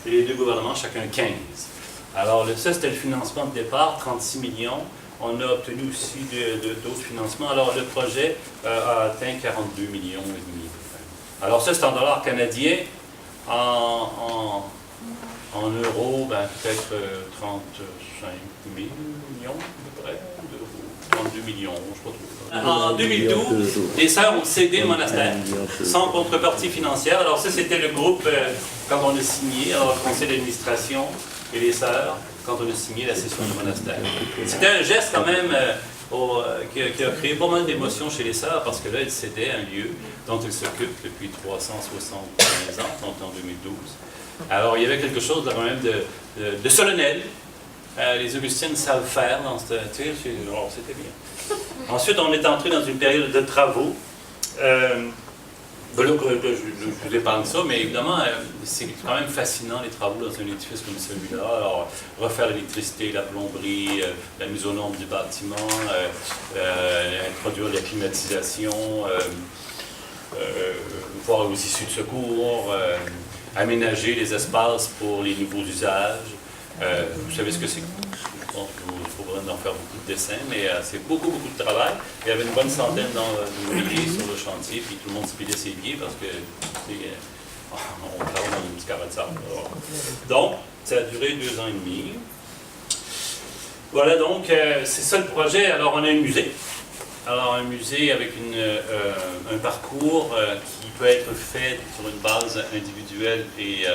et les 2 gouvernements, chacun 15. Alors, ça, c'était le financement de départ, 36 millions. On a obtenu aussi d'autres financements. Alors, le projet a atteint 42 millions et demi. Alors, ça, c'est en dollars canadiens. En euros, peut-être 35 millions, à peu près. 32 millions, je ne sais pas trop. En 2012, les sœurs ont cédé le monastère, sans contrepartie financière. Alors, ça, c'était le groupe, quand on a signé, alors, le conseil d'administration et les sœurs, quand on a signé la cession du monastère. C'était un geste quand même qui a créé pas mal d'émotions chez les sœurs parce que là, elles cédaient un lieu dont elles s'occupent depuis 375 ans, donc en 2012. Alors, il y avait quelque chose là, quand même de solennel. Les Augustines savent faire dans cette... Alors, c'était bien. Ensuite, on est entré dans une période de travaux. Je vous épargne ça, mais évidemment, c'est quand même fascinant les travaux dans un édifice comme celui-là. Alors, refaire l'électricité, la plomberie, la mise aux normes du bâtiment, introduire la climatisation, voir aux issues de secours, aménager les espaces pour les nouveaux usages. Vous savez ce que c'est? Je pense que vous faudra en faire beaucoup de dessins, mais c'est beaucoup de travail. Il y avait une bonne centaine d'ouvriers sur le chantier, puis tout le monde se pilait ses pieds parce que on travaille dans une petite carré de sable. Donc, ça a duré 2 ans et demi. Voilà, donc, c'est ça le projet. Alors, on a un musée. Alors, un musée avec un parcours qui peut être fait sur une base individuelle et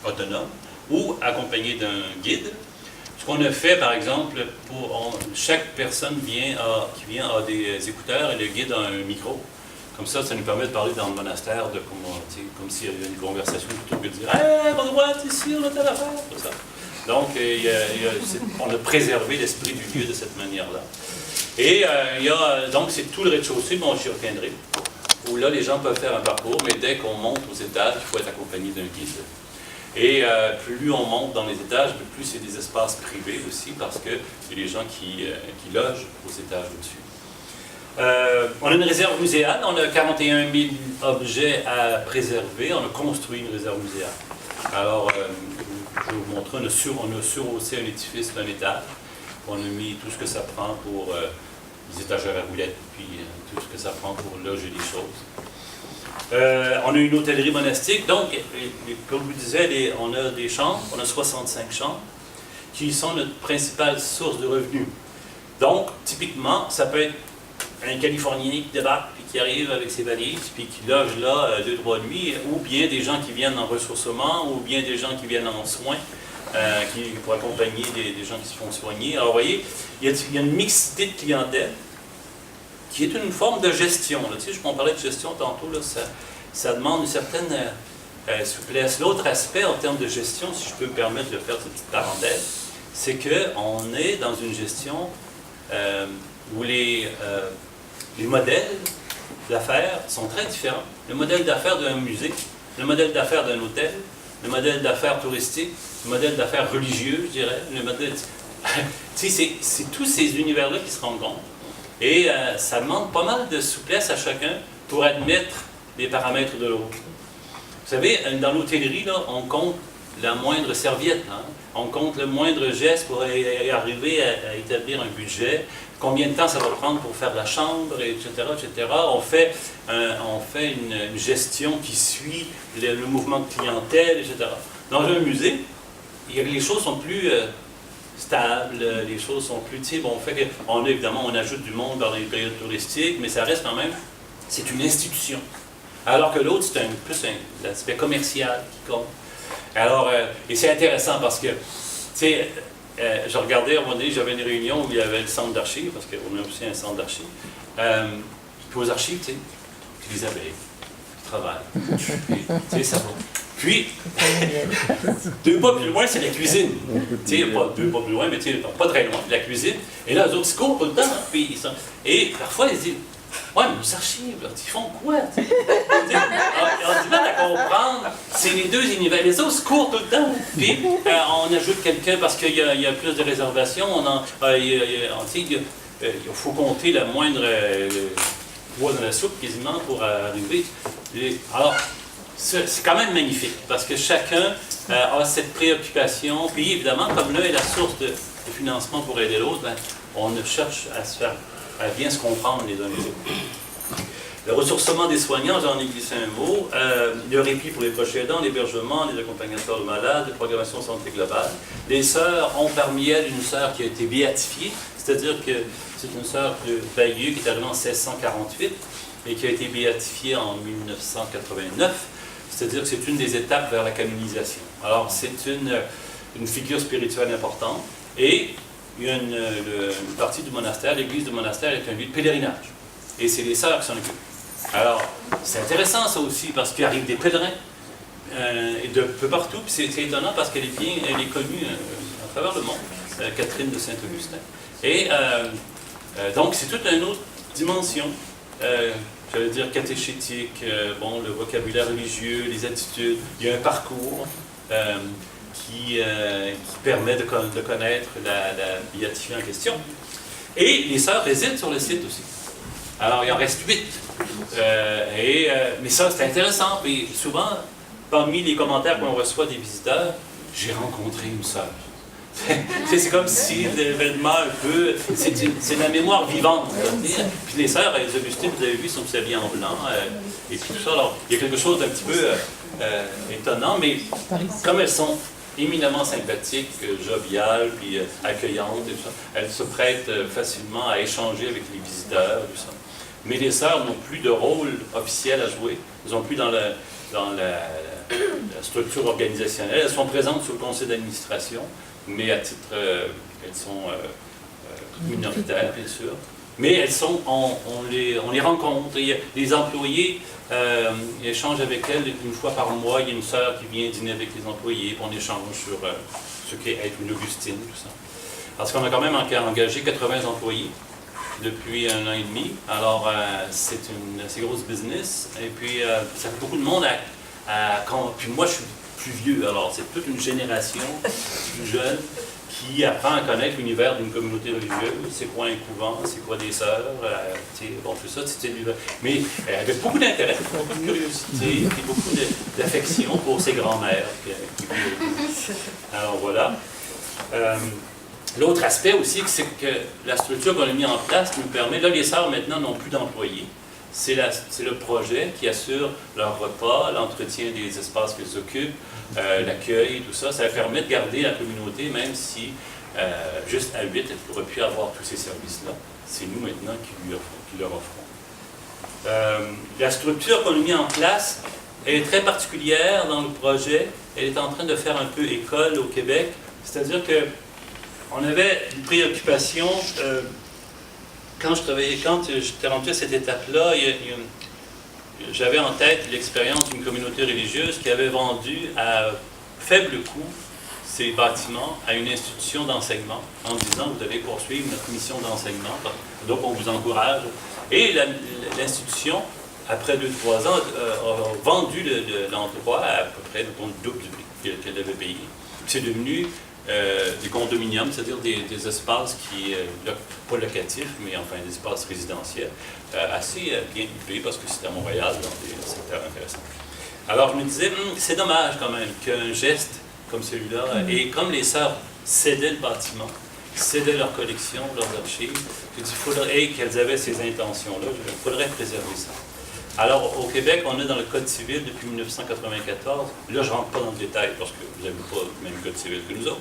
autonome, ou accompagné d'un guide. Ce qu'on a fait, par exemple, chaque personne qui vient a des écouteurs et le guide a un micro. Comme ça nous permet de parler dans le monastère comme s'il y avait une conversation plutôt que de dire « Hey, à droite, ici, on a telle affaire », tout ça. Donc, on a préservé l'esprit du lieu de cette manière-là. Et donc, c'est tout le rez-de-chaussée, bon, j'y reviendrai, où là, les gens peuvent faire un parcours, mais dès qu'on monte aux étages, il faut être accompagné d'un guide. Et plus on monte dans les étages, plus c'est des espaces privés aussi, parce qu'il y a des gens qui logent aux étages au-dessus. On a une réserve muséale, on a 41 000 objets à préserver, on a construit une réserve muséale. Alors, je vais vous montrer, on a surhaussé un édifice d'un étage, on a mis tout ce que ça prend pour les étagères à roulettes, puis tout ce que ça prend pour loger les choses. On a une hôtellerie monastique, donc, comme je vous disais, on a des chambres, on a 65 chambres, qui sont notre principale source de revenus. Donc, typiquement, ça peut être un Californien qui débarque, puis qui arrive avec ses valises, puis qui loge là 2-3 nuits, ou bien des gens qui viennent en ressourcement, ou bien des gens qui viennent en soins, pour accompagner des gens qui se font soigner. Alors, vous voyez, il y a une mixité de clientèle, qui est une forme de gestion. Là. Tu sais, on parlait de gestion tantôt, là, ça demande une certaine souplesse. L'autre aspect en termes de gestion, si je peux me permettre de faire cette petite parenthèse, c'est qu'on est dans une gestion où les modèles d'affaires sont très différents. Le modèle d'affaires d'un musée, le modèle d'affaires d'un hôtel, le modèle d'affaires touristique, le modèle d'affaires religieux, je dirais, le modèle... tu sais, c'est tous ces univers-là qui se rencontrent. Et ça demande pas mal de souplesse à chacun pour admettre les paramètres de l'autre. Vous savez, dans l'hôtellerie, on compte la moindre serviette, hein? On compte le moindre geste pour arriver à établir un budget, combien de temps ça va prendre pour faire la chambre, etc., etc. On fait une gestion qui suit le mouvement de clientèle, etc. Dans un musée, les choses sont plus... stable, les choses sont plus... on ajoute du monde dans les périodes touristiques, mais ça reste quand même... C'est une institution. Alors que l'autre, c'est plus l'aspect commercial qui compte. Alors, et c'est intéressant parce que, tu sais, je regardais, à un moment donné, j'avais une réunion où il y avait le centre d'archives, parce qu'on a aussi un centre d'archives. Puis aux archives, tu sais, les abeilles, qui travaillent. Tu sais, ça va. Puis, 2 pas plus loin, c'est la cuisine. Tu sais, pas 2 pas plus loin, mais tu sais, pas très loin, la cuisine. Et là, eux autres, ils courent tout le temps. Hein, puis et parfois, ils disent, ouais, mais nos archives, là, ils font quoi? On dit mal à comprendre. C'est les 2 univers. Les autres, ils courent tout le temps. Puis, on ajoute quelqu'un parce qu'il y a plus de réservations. Il faut compter la moindre poids dans la soupe, quasiment, pour arriver. Alors, c'est quand même magnifique, parce que chacun a cette préoccupation, puis évidemment, comme l'un est la source de financement pour aider l'autre, ben, on cherche à bien se comprendre les uns les autres. Le ressourcement des soignants, j'en ai glissé un mot, le répit pour les proches aidants, l'hébergement, les accompagnateurs de malades, la programmation santé globale. Les sœurs ont parmi elles une sœur qui a été béatifiée, c'est-à-dire que c'est une sœur de Bayeux qui est arrivée en 1648 et qui a été béatifiée en 1989. C'est-à-dire que c'est une des étapes vers la canonisation. Alors, c'est une figure spirituelle importante. Et il y a une partie du monastère, l'église du monastère est un lieu de pèlerinage. Et c'est les sœurs qui s'en occupent. Alors, c'est intéressant ça aussi, parce qu'il arrive des pèlerins et de peu partout. Puis c'est étonnant parce qu'elle est connue à travers le monde, Catherine de Saint-Augustin. Et donc, c'est toute une autre dimension. J'allais dire catéchétique, le vocabulaire religieux, les attitudes. Il y a un parcours qui permet de connaître la béatifiée en question. Et les sœurs résident sur le site aussi. Alors, il en reste 8. Mais ça, c'est intéressant. Et souvent, parmi les commentaires qu'on reçoit des visiteurs, j'ai rencontré une sœur. C'est comme si l'événement un peu, c'est la mémoire vivante. Puis les sœurs, les Augustines, vous avez vu, sont habillées en blanc, et puis tout ça. Alors, il y a quelque chose d'un petit peu étonnant, mais comme elles sont éminemment sympathiques, joviales, puis accueillantes, et tout ça, elles se prêtent facilement à échanger avec les visiteurs, tout ça. Mais les sœurs n'ont plus de rôle officiel à jouer. Elles n'ont plus dans la structure organisationnelle. Elles sont présentes sur le conseil d'administration, mais à titre, elles sont minoritaires, bien sûr. Mais elles sont, on les rencontre. Et les employés échangent avec elles une fois par mois. Il y a une sœur qui vient dîner avec les employés, puis on échange sur ce qu'est être une Augustine, tout ça. Parce qu'on a quand même engagé 80 employés depuis 1 an et demi. Alors, c'est une assez grosse business. Et puis, ça fait beaucoup de monde puis moi, je suis plus vieux. Alors, c'est toute une génération plus jeune qui apprend à connaître l'univers d'une communauté religieuse. C'est quoi un couvent? C'est quoi des sœurs? Bon, tout ça, c'était l'univers. Mais avec beaucoup d'intérêt, beaucoup de curiosité, et beaucoup d'affection pour ses grands-mères. Alors, voilà. L'autre aspect aussi, c'est que la structure qu'on a mis en place nous permet, là les sœurs maintenant n'ont plus d'employés. C'est le projet qui assure leur repas, l'entretien des espaces qu'elles occupent, l'accueil, tout ça. Ça permet de garder la communauté, même si juste à 8, elles pourraient plus avoir tous ces services-là. C'est nous maintenant qui leur offrons. La structure qu'on a mis en place, elle est très particulière dans le projet. Elle est en train de faire un peu école au Québec. C'est-à-dire que on avait une préoccupation, quand j'étais rendu à cette étape-là, j'avais en tête l'expérience d'une communauté religieuse qui avait vendu à faible coût ces bâtiments à une institution d'enseignement en disant vous devez poursuivre notre mission d'enseignement, donc on vous encourage. Et l'institution, après 2-3 ans, a vendu l'endroit à peu près le double du prix qu'elle avait payé. C'est devenu des condominiums, c'est-à-dire des espaces qui, pas locatifs, mais enfin des espaces résidentiels, assez bien équipés parce que c'était à Montréal, dans des secteurs intéressants. Alors je me disais, c'est dommage quand même qu'un geste comme celui-là, et comme les sœurs cédaient le bâtiment, cédaient leur collection, leurs archives, je dis, et qu'elles avaient ces intentions-là, il faudrait préserver ça. Alors, au Québec, on est dans le Code civil depuis 1994. Là, je ne rentre pas dans le détail parce que vous n'avez pas le même Code civil que nous autres.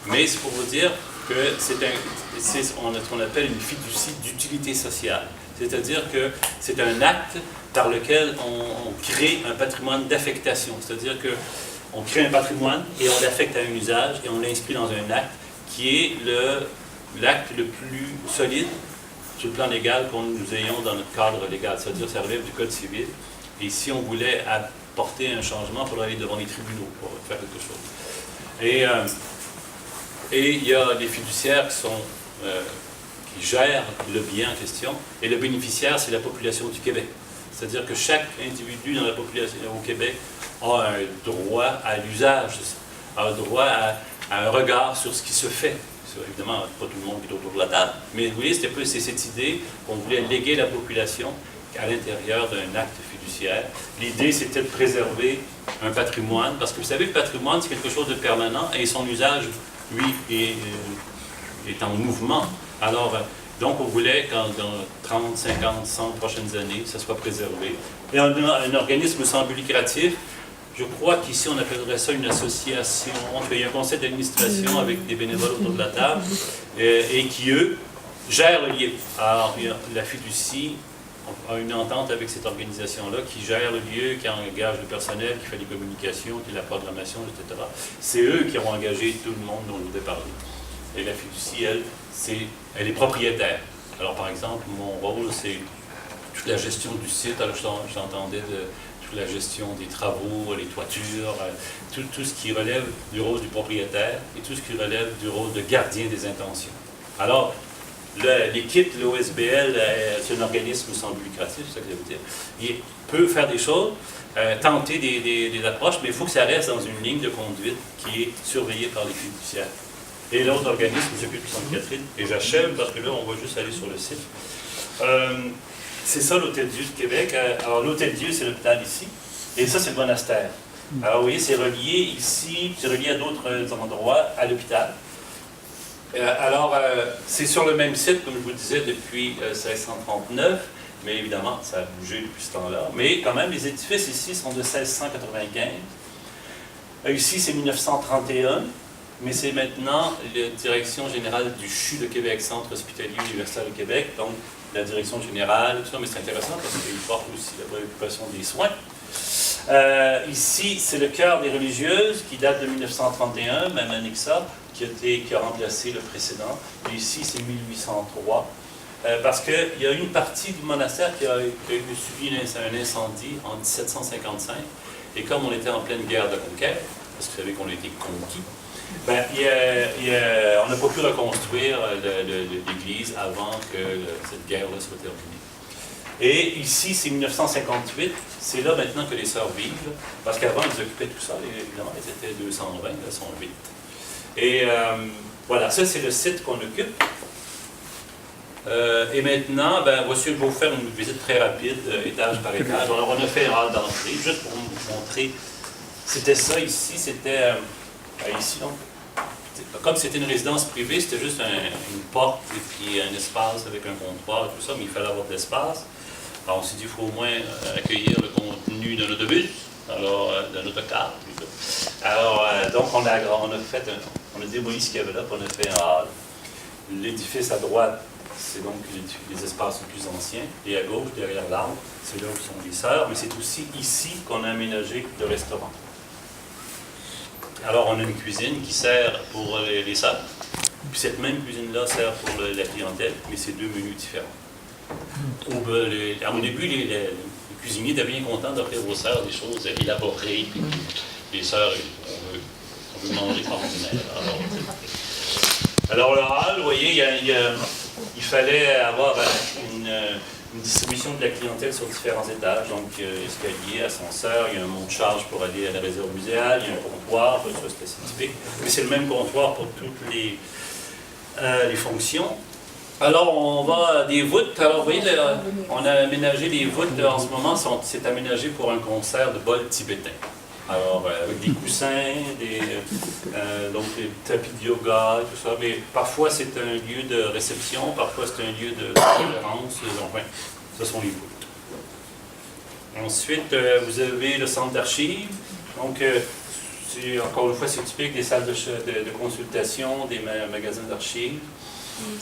Mais c'est pour vous dire que c'est ce qu'on appelle une fiducie d'utilité sociale. C'est-à-dire que c'est un acte par lequel on crée un patrimoine d'affectation. C'est-à-dire qu'on crée un patrimoine et on l'affecte à un usage et on l'inscrit dans un acte qui est l'acte le plus solide sur le plan légal qu'on nous ayons dans notre cadre légal, c'est-à-dire ça relève du Code civil. Et si on voulait apporter un changement, il faudrait aller devant les tribunaux pour faire quelque chose. Et il y a les fiduciaires qui gèrent le bien en question, et le bénéficiaire, c'est la population du Québec. C'est-à-dire que chaque individu dans la population au Québec a un droit à l'usage, a un droit à un regard sur ce qui se fait. Évidemment, pas tout le monde qui est autour de la table, mais vous voyez, c'est cette idée qu'on voulait léguer la population à l'intérieur d'un acte fiduciaire. L'idée, c'était de préserver un patrimoine, parce que vous savez, le patrimoine, c'est quelque chose de permanent, et son usage, lui, est en mouvement. Alors, donc, on voulait qu'en 30, 50, 100 prochaines années, ça soit préservé. Et un organisme sans but lucratif, je crois qu'ici, on appellerait ça une association. Il y a un conseil d'administration avec des bénévoles autour de la table et qui, eux, gèrent le lieu. Alors, la fiducie a une entente avec cette organisation-là qui gère le lieu, qui engage le personnel, qui fait les communications, qui fait la programmation, etc. C'est eux qui ont engagé tout le monde dont je vous ai parlé. Et la fiducie, elle est propriétaire. Alors, par exemple, mon rôle, c'est toute la gestion du site. Alors, j'entendais la gestion des travaux, les toitures, tout ce qui relève du rôle du propriétaire et tout ce qui relève du rôle de gardien des intentions. Alors, l'équipe, l'OSBL, c'est un organisme sans but lucratif, c'est ça que je veux dire. Il peut faire des choses, tenter des approches, mais il faut que ça reste dans une ligne de conduite qui est surveillée par les fiduciaires. Et l'autre organisme s'occupe de Sainte-Catherine, et j'achève parce que là, on va juste aller sur le site. C'est ça l'Hôtel-Dieu de Québec. Alors, l'Hôtel-Dieu, c'est l'hôpital ici. Et ça, c'est le monastère. Alors, vous voyez, c'est relié ici, c'est relié à d'autres endroits, à l'hôpital. C'est sur le même site, comme je vous disais, depuis 1639, mais évidemment, ça a bougé depuis ce temps-là. Mais quand même, les édifices ici sont de 1695. Ici, c'est 1931, mais c'est maintenant la direction générale du CHU de Québec, Centre hospitalier universitaire de Québec, donc la direction générale, tout ça, mais c'est intéressant parce qu'il porte aussi la préoccupation des soins. Ici, c'est le chœur des religieuses qui date de 1931, même année que ça, qui a remplacé le précédent. Et ici, c'est 1803. Parce qu'il y a une partie du monastère qui a subi un incendie en 1755. Et comme on était en pleine guerre de conquête, parce que vous savez qu'on a été conquis, ben, on n'a pas pu reconstruire l'église avant que cette guerre-là soit terminée. Et ici, c'est 1958, c'est là maintenant que les sœurs vivent, parce qu'avant, elles occupaient tout ça, évidemment, elles étaient 220, elles sont 8. Et voilà, ça c'est le site qu'on occupe. Et maintenant, ben, voici, je vais vous faire une visite très rapide, étage par étage. Alors, on a fait un hall d'entrée, juste pour vous montrer. C'était ça ici, c'était ici, donc. Comme c'était une résidence privée, c'était juste une porte et puis un espace avec un comptoir et tout ça, mais il fallait avoir de l'espace. Alors, on s'est dit qu'il faut au moins accueillir le contenu d'un autobus, alors d'un autocar. Alors, donc, on a démoli ce qu'il y avait là, puis on a fait un hall. L'édifice à droite, c'est donc les espaces les plus anciens, et à gauche, derrière l'arbre, c'est là où sont les sœurs, mais c'est aussi ici qu'on a aménagé le restaurant. Alors, on a une cuisine qui sert pour les sœurs, puis cette même cuisine-là sert pour la clientèle, mais c'est deux menus différents. Au début, les cuisiniers étaient bien contents d'offrir aux sœurs des choses élaborées, puis les sœurs, on veut manger ordinaire. Alors, le hall, vous voyez, il fallait avoir une distribution de la clientèle sur différents étages, donc escalier, ascenseur, il y a un mont de charge pour aller à la réserve muséale, il y a un comptoir, ça c'est spécifique, mais c'est le même comptoir pour toutes les fonctions. Alors, on va à des voûtes. Alors, vous voyez, on a aménagé les voûtes, en ce moment, c'est aménagé pour un concert de bol tibétain. Alors, avec des coussins, donc des tapis de yoga, tout ça. Mais parfois, c'est un lieu de réception, parfois, c'est un lieu de conférence. Enfin, ce sont les voûtes. Ensuite, vous avez le centre d'archives. Donc, encore une fois, c'est typique des salles de consultation, des magasins d'archives.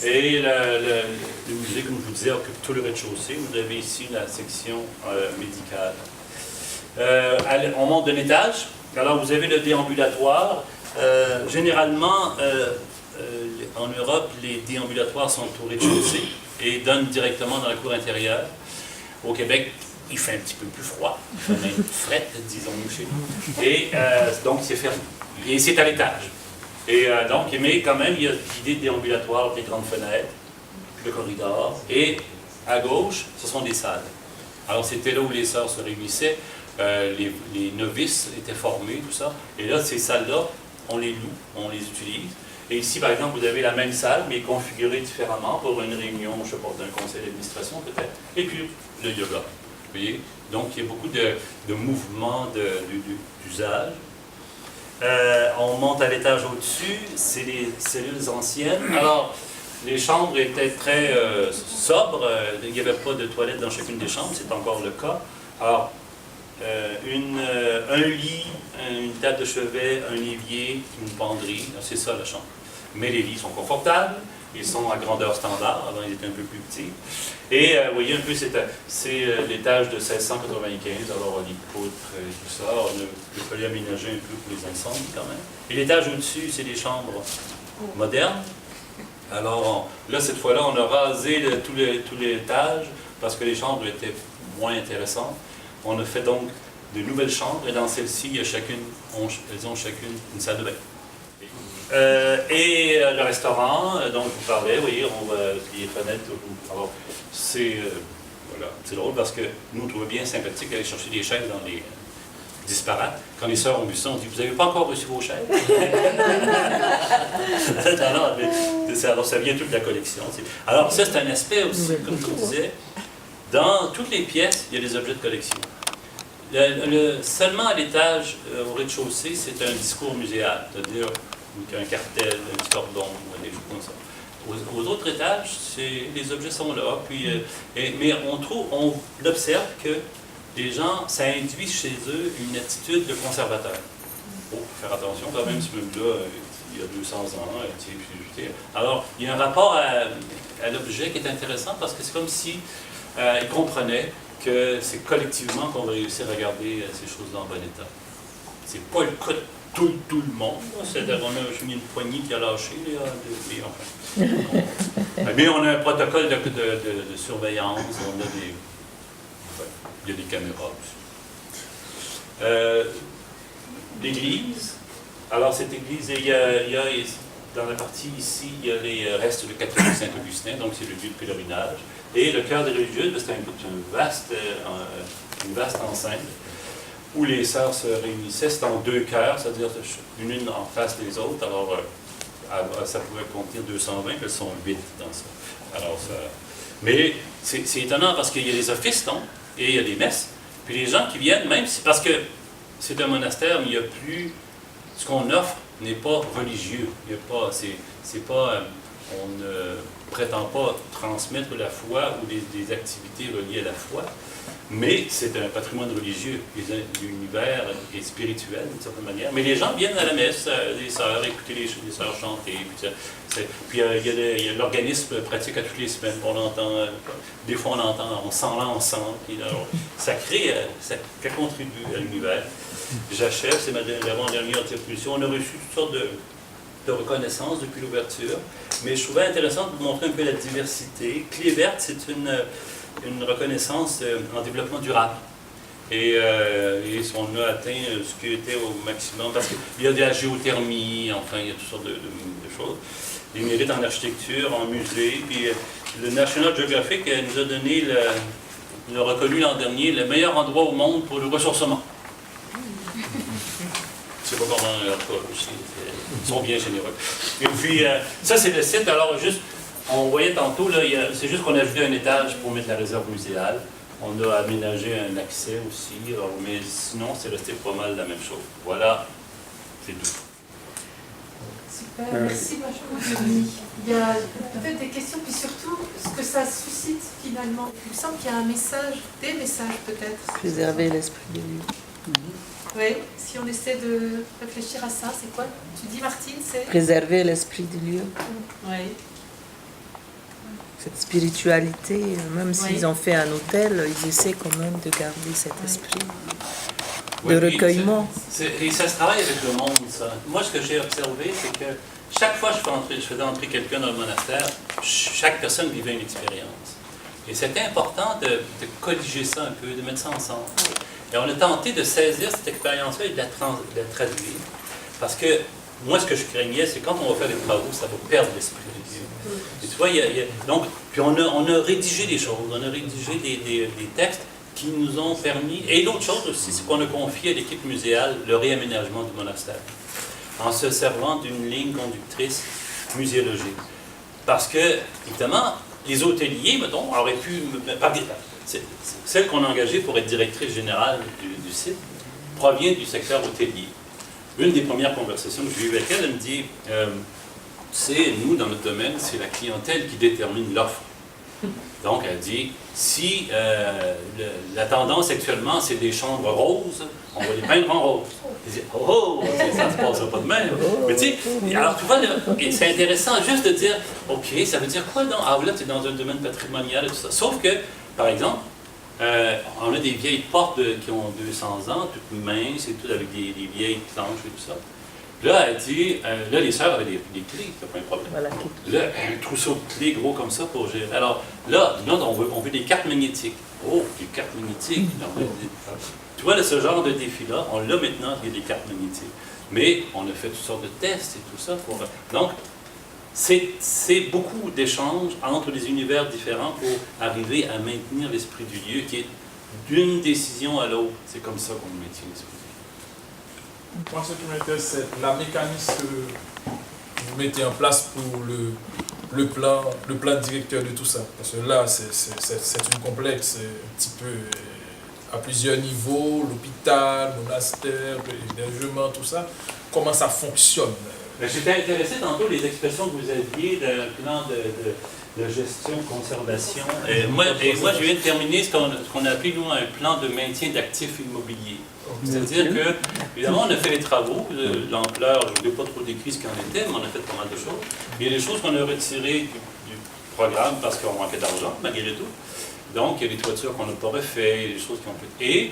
Et le musée, comme je vous disais, occupe tout le rez-de-chaussée. Vous avez ici la section médicale. On monte d'un étage. Alors, vous avez le déambulatoire. Généralement, en Europe, les déambulatoires sont au rez-de-chaussée et donnent directement dans la cour intérieure. Au Québec, il fait un petit peu plus froid. Il fait même fret, disons-nous chez nous. Et donc, c'est fermé. Et c'est à l'étage. Et donc, mais quand même, il y a l'idée de déambulatoire, des grandes fenêtres, le corridor. Et à gauche, ce sont des salles. Alors, c'était là où les sœurs se réunissaient. Les novices étaient formés, tout ça. Et là, ces salles-là, on les loue, on les utilise. Et ici, par exemple, vous avez la même salle, mais configurée différemment pour une réunion, je ne sais pas, d'un conseil d'administration peut-être. Et puis, le yoga. Vous voyez? Donc, il y a beaucoup de mouvements d'usage. On monte à l'étage au-dessus, c'est les cellules anciennes. Alors, les chambres étaient très sobres, il n'y avait pas de toilette dans chacune des chambres, c'est encore le cas. Alors, un lit, une table de chevet, un évier, une penderie, c'est ça la chambre. Mais les lits sont confortables, ils sont à grandeur standard, avant ils étaient un peu plus petits. Et vous voyez un peu, c'est l'étage de 1695, alors les poutres et tout ça, il fallait aménager un peu pour les incendies quand même. Et l'étage au-dessus, c'est des chambres modernes. Alors là, cette fois-là, on a rasé tout l'étage parce que les chambres étaient moins intéressantes. On a fait donc de nouvelles chambres et dans celles-ci, elles ont chacune une salle de bain. Et le restaurant dont je vous parlais, vous voyez, on va les fenêtres. Alors, c'est drôle parce que nous, on trouvait bien sympathique d'aller chercher des chaises dans les disparates. Quand les sœurs ont vu ça, on dit: vous n'avez pas encore reçu vos chaises? Alors, ça vient toute la collection. Alors, ça, c'est un aspect aussi, comme tu disais. Dans toutes les pièces, il y a des objets de collection. Seulement à l'étage, au rez-de-chaussée, c'est un discours muséal. C'est-à-dire, un cartel, un petit cordon, des choses comme ça. Aux autres étages, les objets sont là, puis, mais on observe que les gens, ça induit chez eux une attitude de conservateur. Il faut faire attention quand même, ce meuble-là, il y a 200 ans, alors, il y a un rapport à l'objet qui est intéressant parce que c'est comme si ils comprenaient que c'est collectivement qu'on va réussir à garder ces choses-là en bon état. C'est pas le cas de tout le monde. C'est-à-dire qu'on a mis une poignée qui a lâché, enfin. Mais on a un protocole de surveillance, on a des... Enfin, il y a des caméras aussi. L'église. Alors, cette église, il y a dans la partie ici, il y a les restes de catholique Saint-Augustin, donc c'est le lieu de pèlerinage. Et le cœur des religieuses, c'est une vaste enceinte où les sœurs se réunissaient. C'est en 2 chœurs, c'est-à-dire une en face des autres. Alors, ça pouvait contenir 220, puis elles sont 8 dans ça. Alors, mais c'est étonnant parce qu'il y a des offices, donc, et il y a des messes. Puis les gens qui viennent, même si, parce que c'est un monastère, mais il n'y a plus... Ce qu'on offre n'est pas religieux. Il y a pas, on ne prétend pas transmettre la foi ou des activités reliées à la foi, mais c'est un patrimoine religieux. L'univers est spirituel d'une certaine manière. Mais les gens viennent à la messe, les sœurs, écouter les sœurs chanter. Puis il y a l'organisme pratique à toutes les semaines. On l'entend, des fois on s'en lance ensemble. Alors, ça contribue à l'univers. J'achève, c'est l'avant-dernière attribution. On a reçu toutes sortes de reconnaissances depuis l'ouverture, mais je trouvais intéressant de vous montrer un peu la diversité. Clé verte, c'est une reconnaissance en développement durable. Et on a atteint ce qui était au maximum, parce qu'il y a de la géothermie, enfin, il y a toutes sortes de choses. Des mérites en architecture, en musée, puis le National Geographic nous a donné, nous a reconnu l'an dernier, le meilleur endroit au monde pour le ressourcement. Je ne sais pas comment ils sont bien généreux. Et puis, ça c'est le site. Alors, juste, on voyait tantôt, là, c'est juste qu'on a ajouté un étage pour mettre la réserve muséale. On a aménagé un accès aussi, alors, mais sinon, c'est resté pas mal la même chose. Voilà, c'est tout. Super, merci vachement. Il y a peut-être des questions, puis surtout, ce que ça suscite finalement. Il me semble qu'il y a un message, des messages peut-être. Préserver l'esprit de Dieu. Oui, si on essaie de réfléchir à ça, c'est quoi? Tu dis, Martine, c'est... Préserver l'esprit du lieu. Oui. Cette spiritualité, même s'ils ont fait un hôtel, ils essaient quand même de garder cet esprit de recueillement. Et ça se travaille avec le monde, ça. Moi, ce que j'ai observé, c'est que chaque fois que je faisais entrer quelqu'un dans le monastère, chaque personne vivait une expérience. Et c'était important de colliger ça un peu, de mettre ça ensemble. Et on a tenté de saisir cette expérience-là et de la traduire. Parce que moi, ce que je craignais, c'est quand on va faire des travaux, ça va perdre l'esprit de Dieu. Et tu vois, donc, puis on a rédigé des choses, on a rédigé des textes qui nous ont permis... Et l'autre chose aussi, c'est qu'on a confié à l'équipe muséale le réaménagement du monastère, en se servant d'une ligne conductrice muséologique. Parce que, évidemment, les hôteliers, mettons, auraient pu... Celle qu'on a engagée pour être directrice générale du site provient du secteur hôtelier. Une des premières conversations que j'ai eues avec elle, elle me dit c'est nous, dans notre domaine, c'est la clientèle qui détermine l'offre. Donc, elle dit si la tendance actuellement, c'est des chambres roses, on va les peindre en rose. Elle dit oh, ça ne se passera pas de même. Mais tu sais, alors tu vois, c'est intéressant juste de dire ok, ça veut dire quoi donc? Ah, là, tu es dans un domaine patrimonial et tout ça. Sauf que, par exemple, on a des vieilles portes qui ont 200 ans, toutes minces et tout, avec des vieilles planches et tout ça. Là, elle dit, là, les sœurs avaient des clés, c'est pas un problème. Voilà. Là, un trousseau de clés gros comme ça pour gérer. Alors, là, on veut des cartes magnétiques. Oh, des cartes magnétiques. Tu vois, là, ce genre de défi-là, on l'a maintenant, il y a des cartes magnétiques. Mais on a fait toutes sortes de tests et tout ça. Donc, c'est beaucoup d'échanges entre les univers différents pour arriver à maintenir l'esprit du lieu qui est d'une décision à l'autre. C'est comme ça qu'on maintient l'esprit du lieu. Moi, ce qui m'intéresse, c'est la mécanique que vous mettez en place pour le plan directeur de tout ça. Parce que là, c'est une complexe un petit peu à plusieurs niveaux, l'hôpital, monastère, l'hébergement, tout ça. Comment ça fonctionne J'étais intéressé tantôt les expressions que vous aviez d'un plan de gestion, conservation. Moi, je viens de terminer ce qu'on a appelé, nous, un plan de maintien d'actifs immobiliers. C'est-à-dire que, évidemment, on a fait les travaux, l'ampleur, je ne vais pas trop décrire ce qu'il en était, mais on a fait pas mal de choses. Il y a des choses qu'on a retirées du programme parce qu'on manquait d'argent, malgré tout. Donc, il y a des toitures qu'on n'a pas refait, il y a des choses qui ont pu... Et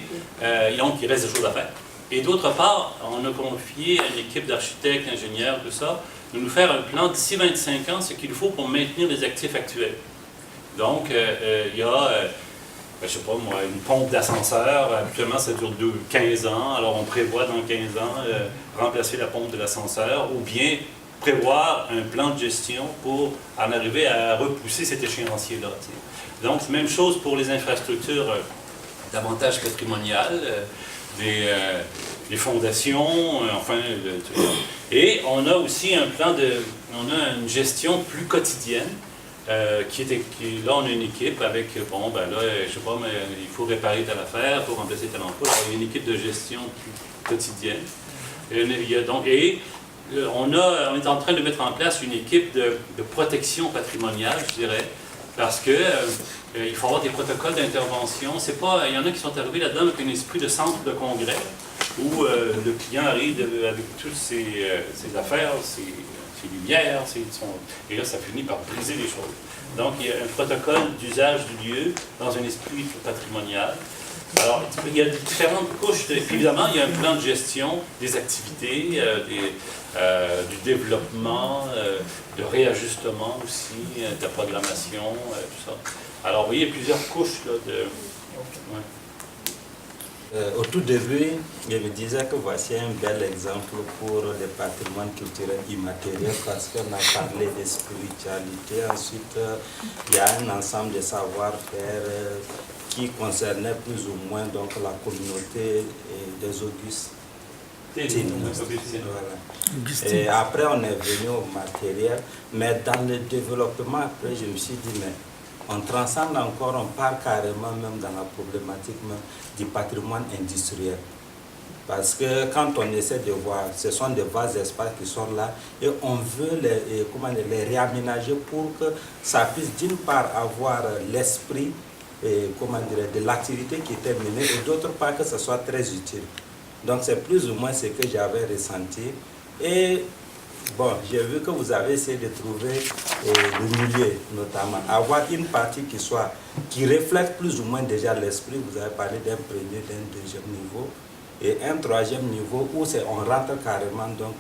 donc, il reste des choses à faire. Et d'autre part, on a confié à une équipe d'architectes, d'ingénieurs, tout ça, de nous faire un plan d'ici 25 ans, ce qu'il faut pour maintenir les actifs actuels. Donc, il y a, je ne sais pas moi, une pompe d'ascenseur. Habituellement, ça dure 15 ans. Alors, on prévoit dans 15 ans remplacer la pompe de l'ascenseur ou bien prévoir un plan de gestion pour en arriver à repousser cet échéancier-là. Donc, même chose pour les infrastructures davantage patrimoniales. Les fondations, enfin, et on a aussi un plan on a une gestion plus quotidienne, là on a une équipe avec, bon ben là, je sais pas, mais il faut réparer telle affaire, il faut remplacer tel emploi, alors il y a une équipe de gestion plus quotidienne. On est en train de mettre en place une équipe de protection patrimoniale, je dirais, parce que il faut avoir des protocoles d'intervention. Il y en a qui sont arrivés là-dedans avec un esprit de centre de congrès, où le client arrive avec toutes ses affaires, ses lumières, et là ça finit par briser les choses. Donc il y a un protocole d'usage du lieu dans un esprit patrimonial. Alors il y a différentes couches, évidemment il y a un plan de gestion des activités, du développement, de réajustement aussi, de la programmation, tout ça. Alors, vous voyez, il y a plusieurs couches là, Au tout début, je me disais que voici un bel exemple pour le patrimoine culturel immatériel parce qu'on a parlé de spiritualité. Ensuite, il y a un ensemble de savoir-faire qui concernait plus ou moins donc, la communauté des Augustins. Voilà. Et après, on est venu au matériel, mais dans le développement, après, je me suis dit, mais on transcende encore, on part carrément même dans la problématique même du patrimoine industriel. Parce que quand on essaie de voir, ce sont des vastes espaces qui sont là et on veut les réaménager pour que ça puisse d'une part avoir l'esprit de l'activité qui était menée et d'autre part que ce soit très utile. Donc c'est plus ou moins ce que j'avais ressenti. Et bon, j'ai vu que vous avez essayé de trouver le milieu, notamment. Avoir une partie qui reflète plus ou moins déjà l'esprit. Vous avez parlé d'un premier, d'un deuxième niveau. Et un troisième niveau où on rentre carrément donc,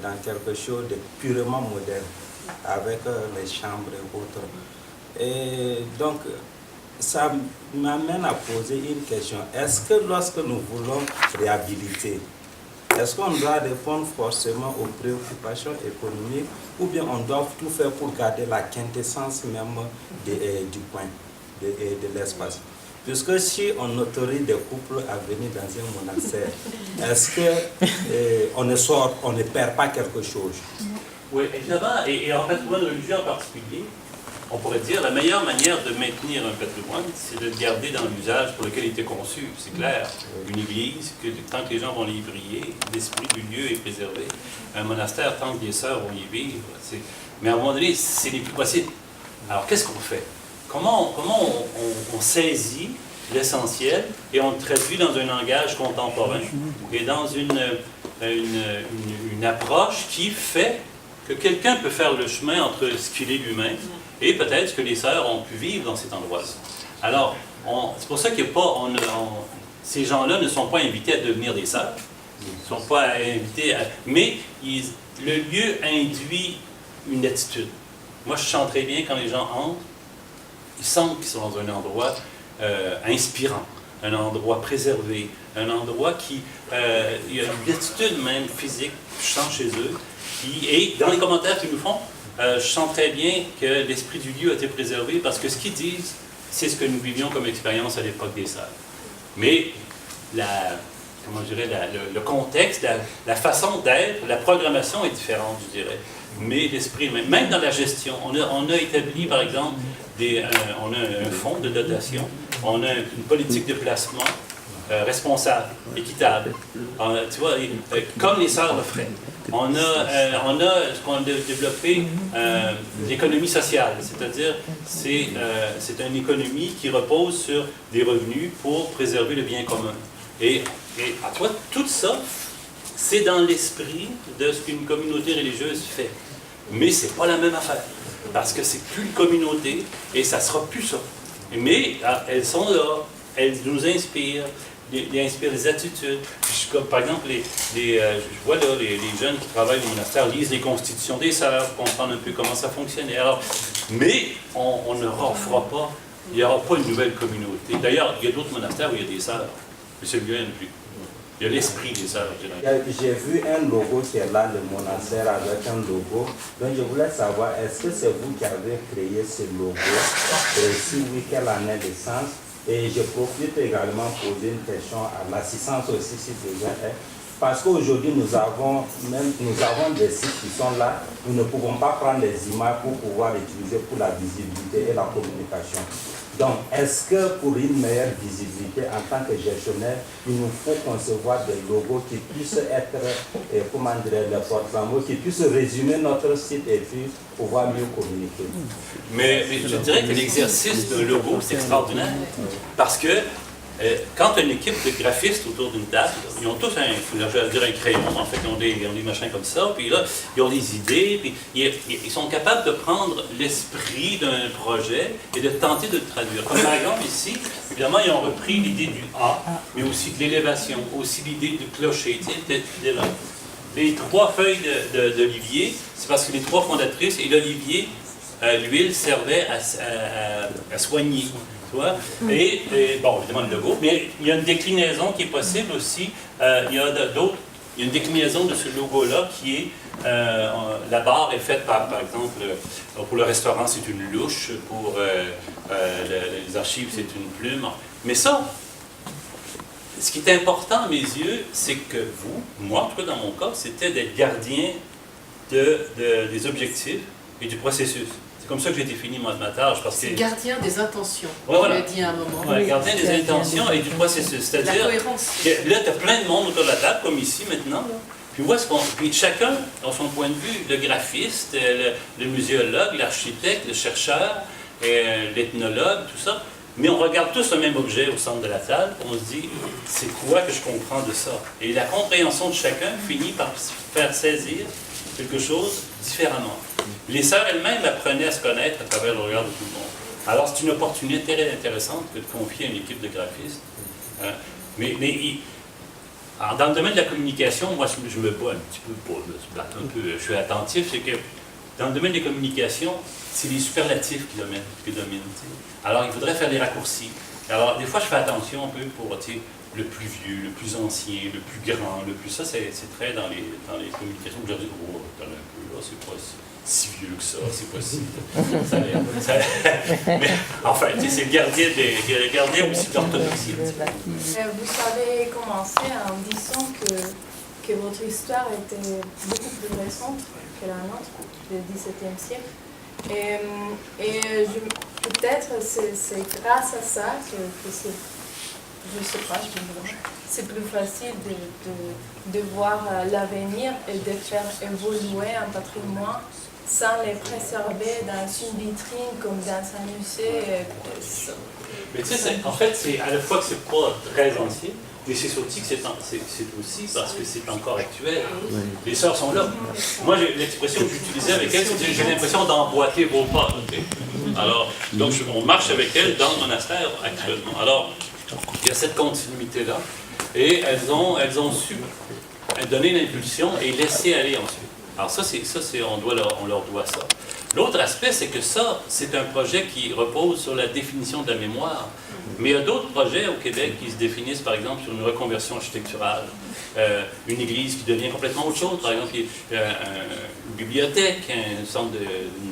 dans quelque chose de purement moderne, avec les chambres et autres. Et donc, ça m'amène à poser une question. Est-ce que lorsque nous voulons réhabiliter, est-ce qu'on doit répondre forcément aux préoccupations économiques ou bien on doit tout faire pour garder la quintessence même du coin, de l'espace? Puisque si on autorise des couples à venir dans un monastère, est-ce qu'on ne perd pas quelque chose? Oui, évidemment, et en patrimoine religieux en particulier, on pourrait dire la meilleure manière de maintenir un patrimoine, c'est de le garder dans l'usage pour lequel il était conçu. C'est clair. Une église, tant que les gens vont y prier, l'esprit du lieu est préservé. Un monastère, tant que les sœurs vont y vivre. Mais à un moment donné, c'est les plus possible. Alors, qu'est-ce qu'on fait? Comment on saisit l'essentiel et on le traduit dans un langage contemporain et dans une approche qui fait que quelqu'un peut faire le chemin entre ce qu'il est lui-même et peut-être ce que les sœurs ont pu vivre dans cet endroit-là. Alors, c'est pour ça qu'il n'y a pas... ces gens-là ne sont pas invités à devenir des sœurs. Ils ne sont pas invités à... Mais le lieu induit une attitude. Moi, je sens très bien quand les gens entrent, ils sentent qu'ils sont dans un endroit inspirant, un endroit préservé, un endroit qui... il y a une attitude même physique, je sens chez eux, et dans les commentaires qu'ils nous font, je sens très bien que l'esprit du lieu a été préservé parce que ce qu'ils disent, c'est ce que nous vivions comme expérience à l'époque des sœurs. Mais le contexte, la façon d'être, la programmation est différente, je dirais. Mais l'esprit, même dans la gestion, on a établi, par exemple, on a un fonds de dotation, on a une politique de placement responsable, équitable. Tu vois, comme les sœurs le feraient. On a ce qu'on a développé, l'économie sociale, c'est-à-dire c'est une économie qui repose sur des revenus pour préserver le bien commun. Et à toi, tout ça, c'est dans l'esprit de ce qu'une communauté religieuse fait. Mais c'est pas la même affaire, parce que c'est plus une communauté et ça sera plus ça. Mais elles sont là, elles nous inspirent. Ils inspirent des attitudes. Comme, par exemple, je vois là, les jeunes qui travaillent au monastère lisent les constitutions des sœurs pour comprendre un peu comment ça fonctionnait. Alors, mais on ne refera pas, il n'y aura pas une nouvelle communauté. D'ailleurs, il y a d'autres monastères où il y a des sœurs, mais celui-là, il n'y en a plus. Il y a l'esprit des sœurs. J'ai vu un logo qui est là, le monastère avec un logo. Donc je voulais savoir, est-ce que c'est vous qui avez créé ce logo? Et si oui, quelle année de sens? Et je profite également pour poser une question à l'assistance aussi, si besoin est. Parce qu'aujourd'hui, nous avons des sites qui sont là. Nous ne pouvons pas prendre les images pour pouvoir utiliser pour la visibilité et la communication. Donc, est-ce que pour une meilleure visibilité, en tant que gestionnaire, il nous faut concevoir des logos qui puissent être, comment dire, les porte-mots, qui puissent résumer notre site et puis pouvoir mieux communiquer? Mais je dirais que l'exercice d'un logo, c'est extraordinaire. Parce que quand tu as une équipe de graphistes autour d'une table, ils ont tous un crayon, en fait, ils ont des machins comme ça, puis là, ils ont des idées, puis ils sont capables de prendre l'esprit d'un projet et de tenter de le traduire. Comme par exemple ici, évidemment, ils ont repris l'idée du A, mais aussi de l'élévation, aussi l'idée du clocher, tu sais, les 3 feuilles d'olivier, c'est parce que les 3 fondatrices, et l'olivier, l'huile servait à soigner. Tu vois? Et bon, évidemment le logo, mais il y a une déclinaison qui est possible aussi. Il y a une déclinaison de ce logo-là qui est, la barre est faite par exemple, pour le restaurant c'est une louche, pour les archives c'est une plume. Mais ça, ce qui est important à mes yeux, c'est que moi en tout cas dans mon cas, c'était d'être gardien des objectifs et du processus. C'est comme ça que j'ai défini ma tâche. C'est gardien des intentions, ouais, voilà. On l'a dit à un moment. Ouais, gardien des intentions et du processus. C'est-à-dire, là, tu as plein de monde autour de la table, comme ici maintenant. Là. Puis, puis chacun, dans son point de vue, le graphiste, le muséologue, l'architecte, le chercheur, l'ethnologue, tout ça. Mais on regarde tous le même objet au centre de la table, on se dit, c'est quoi que je comprends de ça? Et la compréhension de chacun finit par faire saisir quelque chose différemment. Les sœurs elles-mêmes apprenaient à se connaître à travers le regard de tout le monde. Alors c'est une opportunité très intéressante que de confier à une équipe de graphistes. Alors, dans le domaine de la communication, moi je me bats un petit peu, je suis attentif, c'est que dans le domaine des communications, c'est les superlatifs qui dominent. Alors il faudrait faire des raccourcis. Alors des fois je fais attention un peu pour le plus vieux, le plus ancien, le plus grand, le plus... Ça c'est très dans les communications que je dis, oh, attends un peu, là, c'est pas si vieux que ça, c'est pas si... mais enfin, c'est le gardien aussi de l'orthodoxie. Vous avez commencé en disant que votre histoire était beaucoup plus récente que la nôtre, du XVIIe siècle. Et peut-être c'est grâce à ça que c'est, je sais pas, c'est plus facile de voir l'avenir et de faire évoluer un patrimoine sans les préserver dans une vitrine comme dans un musée. Mais tu sais, en fait, c'est à la fois que c'est pas très ancien, mais c'est aussi que c'est aussi parce que c'est encore actuel. Les sœurs sont là. Moi, l'expression que j'utilisais avec elles, c'est j'ai l'impression d'emboîter vos pas. Okay? Alors, donc, on marche avec elles dans le monastère actuellement. Alors, il y a cette continuité-là. Et elles ont su donner l'impulsion et laisser aller ensuite. Alors ça, on leur doit ça. L'autre aspect, c'est que ça, c'est un projet qui repose sur la définition de la mémoire. Mais il y a d'autres projets au Québec qui se définissent, par exemple, sur une reconversion architecturale, une église qui devient complètement autre chose. Par exemple, une bibliothèque, un centre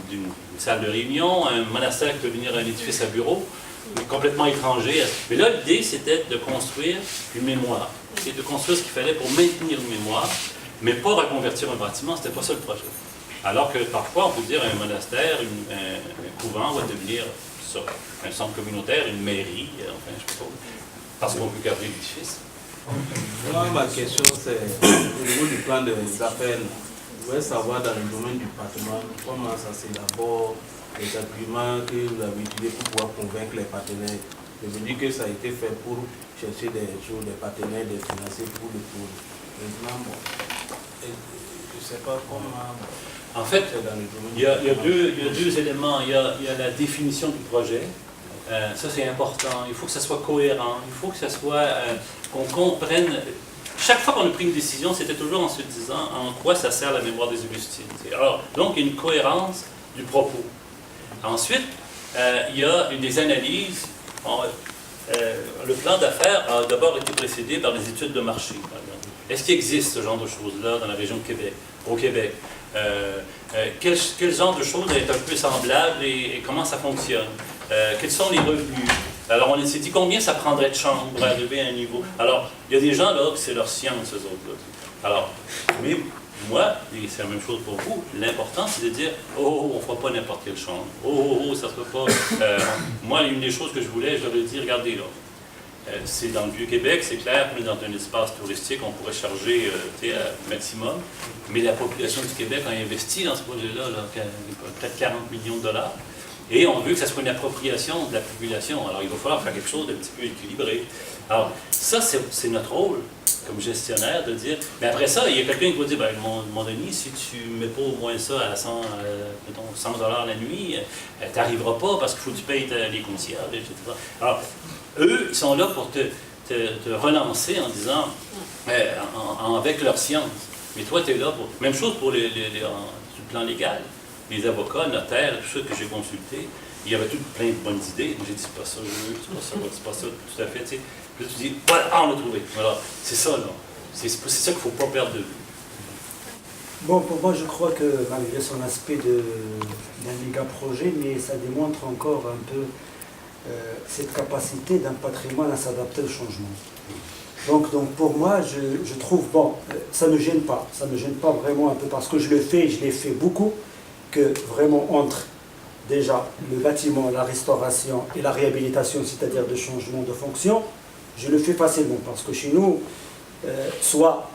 d'une salle de réunion, un monastère qui peut devenir un édifice à bureau, complètement étranger. Mais là, l'idée, c'était de construire une mémoire. C'est de construire ce qu'il fallait pour maintenir une mémoire, mais pas reconvertir un bâtiment, c'était pas ça le projet. Alors que parfois, on peut dire un monastère, un couvent va devenir ça, un centre communautaire, une mairie, enfin, je sais pas. parce qu'on peut garder l'édifice. Moi, ma question, c'est au niveau du plan des affaires. Je voudrais savoir dans le domaine du patrimoine, comment ça s'élabore, les arguments que vous avez utilisés pour pouvoir convaincre les partenaires. Je veux dire que ça a été fait pour chercher des choses, des partenaires, des financiers pour le tour. Maintenant, bon, je ne sais pas comment. En fait, il y a deux éléments. Il y a la définition du projet. Ça, c'est important. Il faut que ça soit cohérent. Il faut que ça soit qu'on comprenne. Chaque fois qu'on a pris une décision, c'était toujours en se disant en quoi ça sert la mémoire des Augustines. Alors, donc, il y a une cohérence du propos. Ensuite, il y a des analyses. Le plan d'affaires a d'abord été précédé par des études de marché, par exemple. Est-ce qu'il existe ce genre de choses-là dans la région de Québec, au Québec? Quel genre de choses est un peu semblable et comment ça fonctionne? Quels sont les revenus? Alors, on s'est dit combien ça prendrait de chambres pour arriver à un niveau. Alors, il y a des gens là que c'est leur science, eux autres. Alors, mais moi, et c'est la même chose pour vous, l'important c'est de dire oh, on ne fera pas n'importe quelle chambre. Oh, ça ne se peut pas. Moi, une des choses que je voulais, je leur ai dit regardez là. C'est dans le Vieux-Québec, c'est clair, on est dans un espace touristique, on pourrait charger maximum, mais la population du Québec a investi dans ce projet-là, peut-être 40 millions de dollars, et on veut que ça soit une appropriation de la population. Alors il va falloir faire quelque chose d'un petit peu équilibré. Alors ça, c'est notre rôle comme gestionnaire de dire, mais après ça, il y a quelqu'un qui va dire, mon Denis, si tu ne mets pas au moins ça à 100 $ la nuit, tu n'arriveras pas parce qu'il faut que tu payes les concierges, etc. Alors, eux, ils sont là pour te relancer en disant, avec leur science. Mais toi, tu es là pour... Même chose pour sur le plan légal. Les avocats, notaires, tout ça que j'ai consulté, il y avait tout plein de bonnes idées. J'ai dit, c'est pas ça, c'est pas ça, tout à fait. Tu sais. Puis là, tu dis, voilà, on l'a trouvé. Voilà, c'est ça, là. C'est ça qu'il ne faut pas perdre de vue. Bon, pour moi, je crois que malgré son aspect d'un méga projet, mais ça démontre encore un peu cette capacité d'un patrimoine à s'adapter au changement. Donc pour moi, je trouve, bon, ça ne me gêne pas vraiment un peu parce que je l'ai fait beaucoup, que vraiment entre déjà le bâtiment, la restauration et la réhabilitation, c'est-à-dire de changement de fonction, je le fais facilement parce que chez nous, soit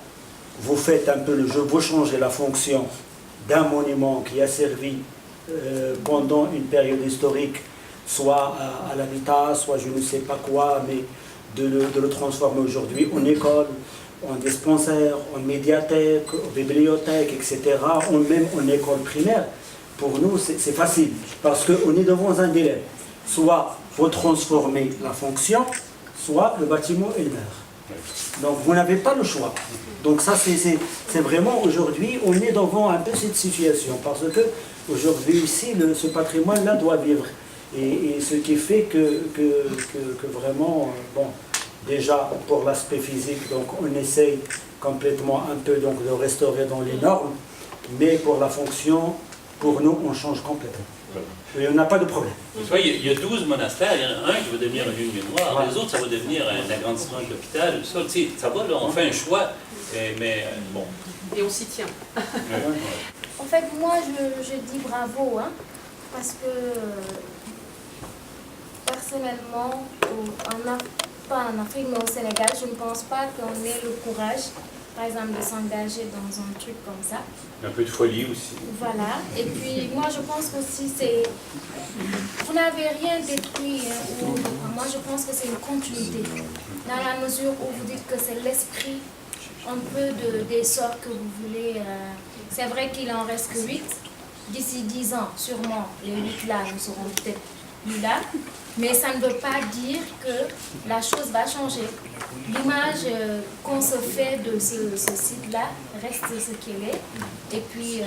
vous faites un peu le jeu, vous changez la fonction d'un monument qui a servi pendant une période historique, soit à l'habitat, soit je ne sais pas quoi, mais de le transformer aujourd'hui en école, en dispensaire, en médiathèque, en bibliothèque, etc., ou même en école primaire. Pour nous, c'est facile, parce qu'on est devant un dilemme. Soit vous transformez la fonction, soit le bâtiment est meurt. Donc vous n'avez pas le choix. Donc ça, c'est vraiment aujourd'hui, on est devant un peu cette situation, parce que aujourd'hui ici, ce patrimoine-là doit vivre. Et ce qui fait que vraiment, bon, déjà pour l'aspect physique, donc on essaye complètement un peu donc, de restaurer dans les normes, mais pour la fonction, pour nous, on change complètement. Et on n'a pas de problème. Tu vois, il y a 12 monastères, il y en a un qui va devenir un lieu de mémoire, Ouais. les autres, ça va devenir un agrandissement de l'hôpital, ça, tu sais, ça va, là, on fait un choix, mais bon. Et on s'y tient. En fait, moi, je dis bravo, hein, parce que personnellement, pas en Afrique, mais au Sénégal, je ne pense pas qu'on ait le courage, par exemple, de s'engager dans un truc comme ça. Un peu de folie aussi. Voilà. Et puis, moi, je pense que si c'est... Vous n'avez rien détruit, hein, moi, je pense que c'est une continuité. Dans la mesure où vous dites que c'est l'esprit un peu des sorts que vous voulez... C'est vrai qu'il en reste que 8. D'ici 10 ans, sûrement, les 8 là ne seront peut-être plus là. Mais ça ne veut pas dire que la chose va changer. L'image qu'on se fait de ce site-là reste ce qu'elle est. Et puis,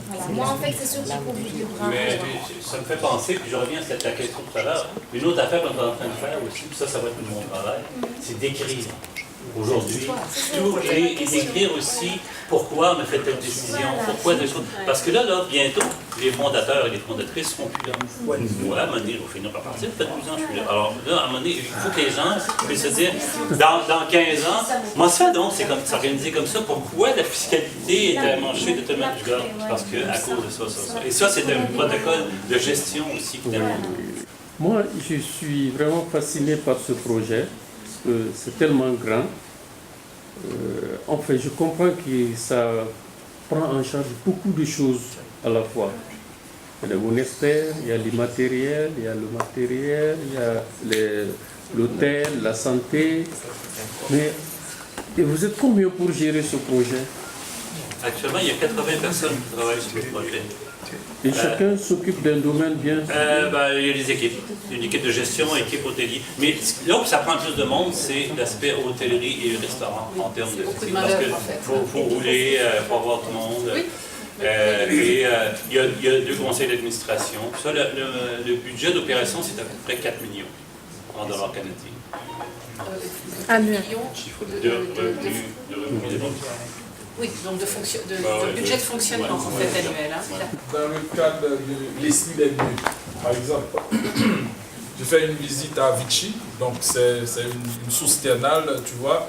voilà. Moi, en fait, c'est surtout pour vous dire bravo. Mais ça me fait penser, puis je reviens à ta question tout à l'heure, une autre affaire qu'on est en train de faire aussi, puis ça va être mon travail, c'est d'écrire. Aujourd'hui, tout et d'écrire aussi pourquoi on a fait telle décision, pourquoi des choses. Parce que là, bientôt, les fondateurs et les fondatrices seront plus là. Moi, à un moment donné, on va finir par partir, peut-être 12 ans, je suis là. Alors là, à un moment donné, il faut que les gens puissent se dire, dans 15 ans, moi, ça donc, c'est organisé comme ça, pourquoi la fiscalité est manchée de telle manière? Parce qu'à cause de ça. Et ça, c'est un protocole de gestion aussi. Moi, je suis vraiment fasciné par ce projet. que c'est tellement grand. En fait, je comprends que ça prend en charge beaucoup de choses à la fois. Il y a le monastère, il y a l'immatériel, il y a le matériel, il y a l'hôtel, la santé. Mais et vous êtes combien pour gérer ce projet? Actuellement, il y a 80 personnes qui travaillent sur le projet. Et chacun s'occupe d'un domaine bien sûr. Il y a des équipes, une équipe de gestion, une équipe hôtelier. Mais là où ça prend plus de monde, c'est l'aspect hôtellerie et restaurant en termes de... Beaucoup de Parce qu'il faut rouler, il faut avoir tout le monde. Oui. Et il y a 2 conseils d'administration. Ça, le budget d'opération, c'est à peu près 4 millions en dollars canadiens. Annuel. De revenus de vente. Oui, donc de budget de fonctionnement en fait annuel. Hein. Dans le cadre de l'esprit des lieux, par exemple, je fais une visite à Vichy, donc c'est une source thermale, tu vois.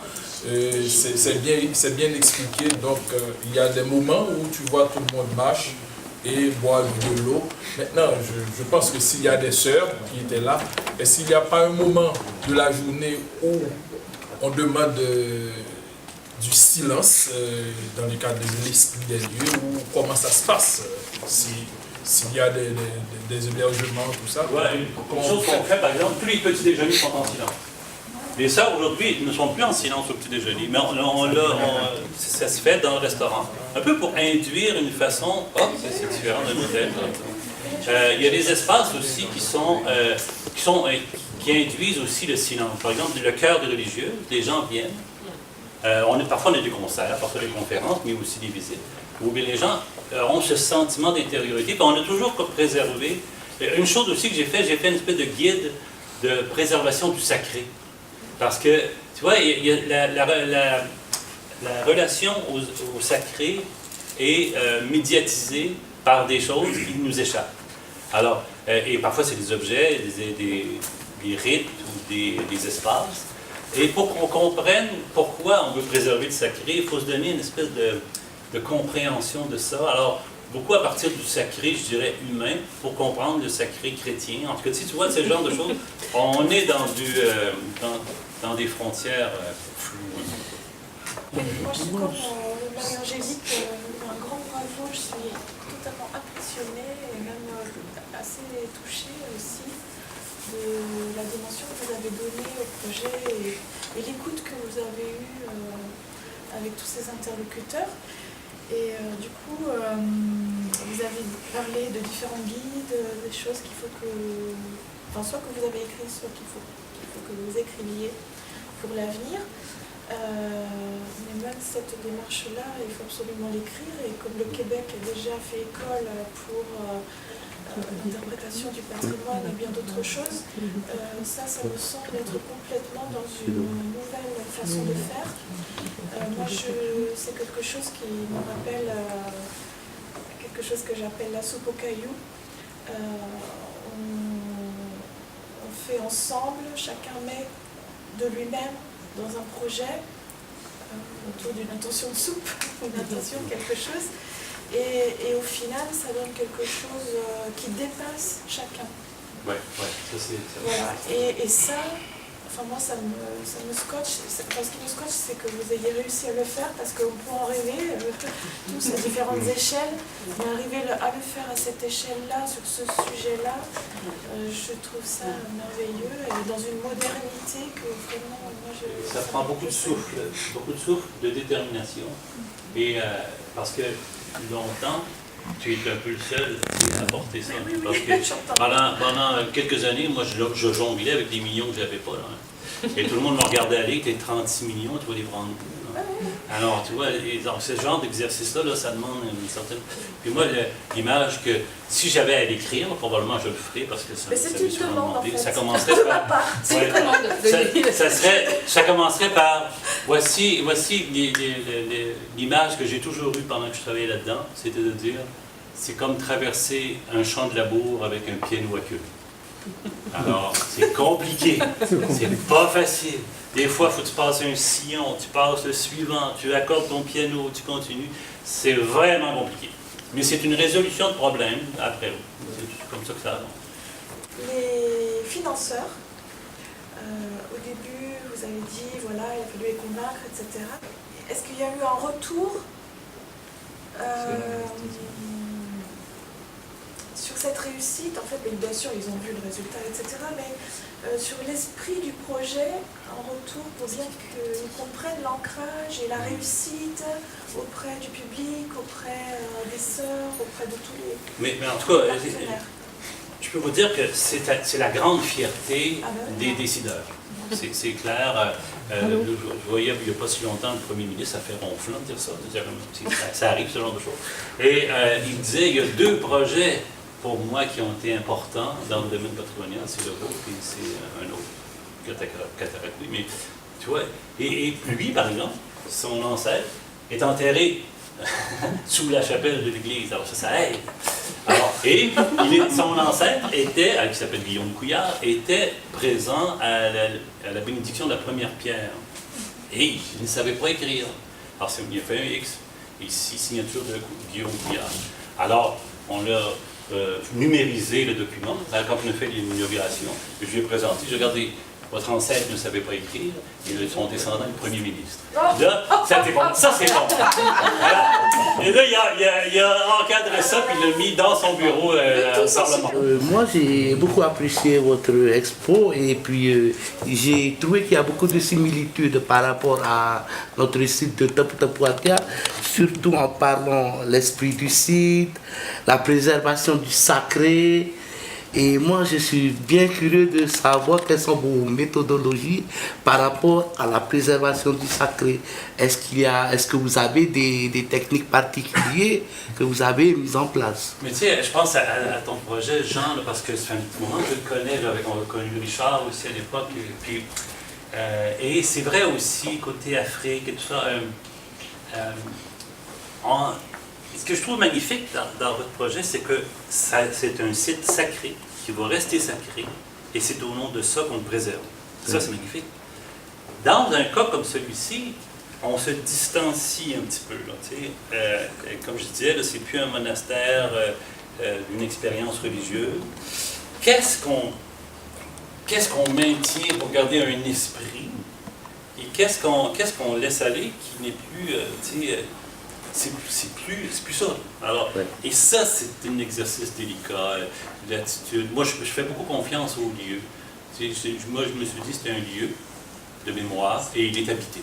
C'est bien expliqué, donc il y a des moments où tu vois tout le monde marche et boire de l'eau. Maintenant, je pense que s'il y a des sœurs qui étaient là, et s'il n'y a pas un moment de la journée où on demande du silence dans le cadre de l'esprit des lieux, ou comment ça se passe, s'il y a des hébergements, tout ça. Voilà, une chose qu'on fait, par exemple, tous les petits déjeuners sont en silence. Les sœurs, aujourd'hui, ne sont plus en silence au petit déjeuner, mais ça se fait dans le restaurant. Un peu pour induire une façon, c'est différent d'un hôtel. Il y a des espaces aussi qui induisent aussi le silence. Par exemple, le cœur des religieux, les gens viennent. Parfois, on a des concerts, parfois des conférences, mais aussi des visites, où bien les gens ont ce sentiment d'intériorité. On a toujours préservé. Une chose aussi que j'ai fait une espèce de guide de préservation du sacré. Parce que, tu vois, il y a la relation au sacré est médiatisée par des choses qui nous échappent. Alors, et parfois c'est des objets, des rites ou des espaces. Et pour qu'on comprenne pourquoi on veut préserver le sacré, il faut se donner une espèce de compréhension de ça. Alors, beaucoup à partir du sacré, je dirais, humain, pour comprendre le sacré chrétien. En tout cas, si tu vois ce genre de choses, on est dans des frontières floues. Moi, je suis comme Marie-Angélique, un grand bravo, je suis totalement impressionnée et même assez touchée aussi de la dimension que vous avez donnée au projet et l'écoute que vous avez eue avec tous ces interlocuteurs. Et du coup, vous avez parlé de différents guides, des choses qu'il faut que... Enfin, soit que vous avez écrit, soit qu'il faut que vous écriviez pour l'avenir. Mais même cette démarche-là, il faut absolument l'écrire. Et comme le Québec a déjà fait école pour l'interprétation du patrimoine et bien d'autres choses, ça me semble être complètement dans une nouvelle façon de faire. Moi, c'est quelque chose qui me rappelle quelque chose que j'appelle la soupe aux cailloux. On fait ensemble, chacun met de lui-même dans un projet autour d'une intention de soupe, une intention quelque chose. Et au final, ça donne quelque chose qui dépasse chacun. Ouais, ça c'est... Voilà, et ça, enfin moi ça me scotche. Enfin, ce qui me scotche, c'est que vous ayez réussi à le faire, parce qu'on peut en rêver, tous à différentes échelles, mais arriver à le faire à cette échelle-là, sur ce sujet-là, je trouve ça merveilleux, et dans une modernité que vraiment, moi je... Ça prend beaucoup de souffle, de détermination, et parce que longtemps, tu es un peu le seul à porter ça. Parce que pendant quelques années, moi, je jonglais avec des millions que je n'avais pas. Là. Et tout le monde me regardait aller, tu es 36 millions, tu vas les prendre où? Alors, tu vois, ce genre d'exercice-là, ça demande une certaine... Puis moi, l'image que, si j'avais à l'écrire, probablement je le ferais, parce que ça m'est souvent demandé. Ça commencerait par... C'est une commande. Ça commencerait par... Voici l'image que j'ai toujours eue pendant que je travaillais là-dedans, c'était de dire, c'est comme traverser un champ de labour avec un piano à queue. Alors, c'est compliqué, c'est pas facile. Des fois, il faut que tu passes un sillon, tu passes le suivant, tu accordes ton piano, tu continues. C'est vraiment compliqué. Mais c'est une résolution de problème après. C'est comme ça que ça avance. Les financeurs Au début, vous avez dit, voilà, il a fallu les convaincre, etc. Est-ce qu'il y a eu un retour sur cette réussite? En fait, bien sûr, ils ont vu le résultat, etc. Mais sur l'esprit du projet, en retour pour dire qu'ils comprennent l'ancrage et la réussite auprès du public, auprès des sœurs, auprès de tous les Mais en tout cas, partenaires. je peux vous dire que c'est la grande fierté des décideurs. C'est clair. Je voyais il n'y a pas si longtemps le premier ministre, ça fait ronflant de dire ça. Ça arrive, ce genre de choses. Et il disait, il y a 2 projets pour moi qui ont été importants dans le domaine patrimonial, c'est le vôtre et c'est un autre, Cataract, oui. Mais tu vois, et lui, par exemple, son ancêtre est enterré sous la chapelle de l'église. Alors ça aide. Alors, et son ancêtre était, qui s'appelle Guillaume Couillard, était présent à la bénédiction de la première pierre. Et il ne savait pas écrire. Alors il a fait un X, ici, signature de Guillaume Couillard. Alors, on l'a numérisé le document, quand on a fait l'inauguration, je lui ai présenté, j'ai regardé, votre ancêtre ne savait pas écrire, et son descendant est le premier ministre. Là, ça c'est bon. Voilà. Et là, il a encadré ça, puis il l'a mis dans son bureau au Parlement. Moi, j'ai beaucoup apprécié votre expo, et puis j'ai trouvé qu'il y a beaucoup de similitudes par rapport à notre site de Tapu-Tapu-Atia, surtout en parlant l'esprit du site, la préservation du sacré. Et moi, je suis bien curieux de savoir quelles sont vos méthodologies par rapport à la préservation du sacré. Est-ce que vous avez des techniques particulières que vous avez mises en place? Mais tu sais, je pense à ton projet, Jean, là, parce que ça fait un petit moment que je le connais, on a connu Richard aussi à l'époque. Et c'est vrai aussi, côté Afrique et tout ça. Ce que je trouve magnifique dans votre projet, c'est que c'est un site sacré qui va rester sacré, et c'est au nom de ça qu'on le préserve. Ça, c'est magnifique. Dans un cas comme celui-ci, on se distancie un petit peu. Là, comme je disais, c'est plus un monastère d'une expérience religieuse. Qu'est-ce qu'on maintient pour garder un esprit, et qu'est-ce qu'on laisse aller qui n'est plus... c'est plus ça. Alors, et ça, c'est un exercice délicat, l'attitude. Moi, je fais beaucoup confiance au lieu. Moi, je me suis dit, c'est un lieu de mémoire et il est habité.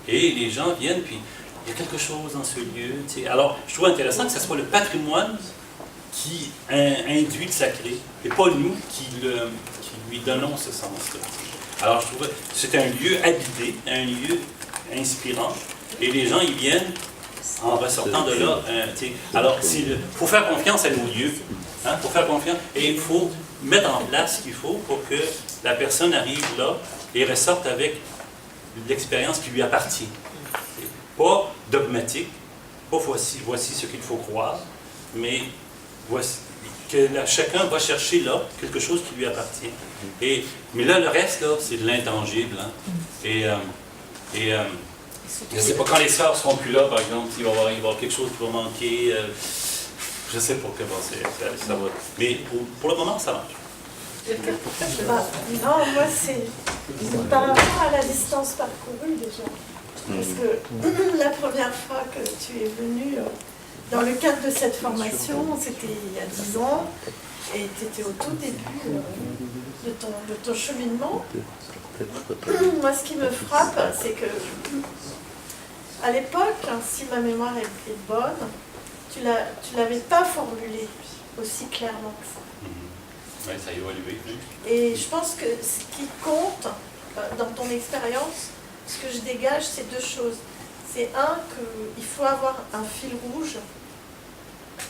Et les gens viennent, puis il y a quelque chose dans ce lieu. Alors, je trouve intéressant que ce soit le patrimoine qui induit le sacré, et pas nous qui lui donnons ce sens-là. Alors, je trouve que c'est un lieu habité, un lieu inspirant, et les gens, ils viennent en ressortant de là. Alors, il faut faire confiance à nos lieux. Il faut faire confiance. Et il faut mettre en place ce qu'il faut pour que la personne arrive là et ressorte avec l'expérience qui lui appartient. Pas dogmatique, pas voici ce qu'il faut croire, mais voici que chacun va chercher là quelque chose qui lui appartient. Mais là, le reste, là, c'est de l'intangible. Je ne sais pas, quand les sœurs ne seront plus là, par exemple, il va y avoir quelque chose qui va manquer. Je ne sais pas comment ça va. Mais pour le moment, ça marche. Non, moi, c'est par rapport à la distance parcourue déjà. Parce que la première fois que tu es venu dans le cadre de cette formation, c'était il y a 10 ans, et tu étais au tout début de ton cheminement. Moi, ce qui me frappe, c'est que à l'époque, si ma mémoire est bonne, tu ne l'avais pas formulé aussi clairement que ça. Oui, ça a évolué. Et je pense que ce qui compte dans ton expérience, ce que je dégage, c'est 2 choses. C'est qu'il faut avoir un fil rouge,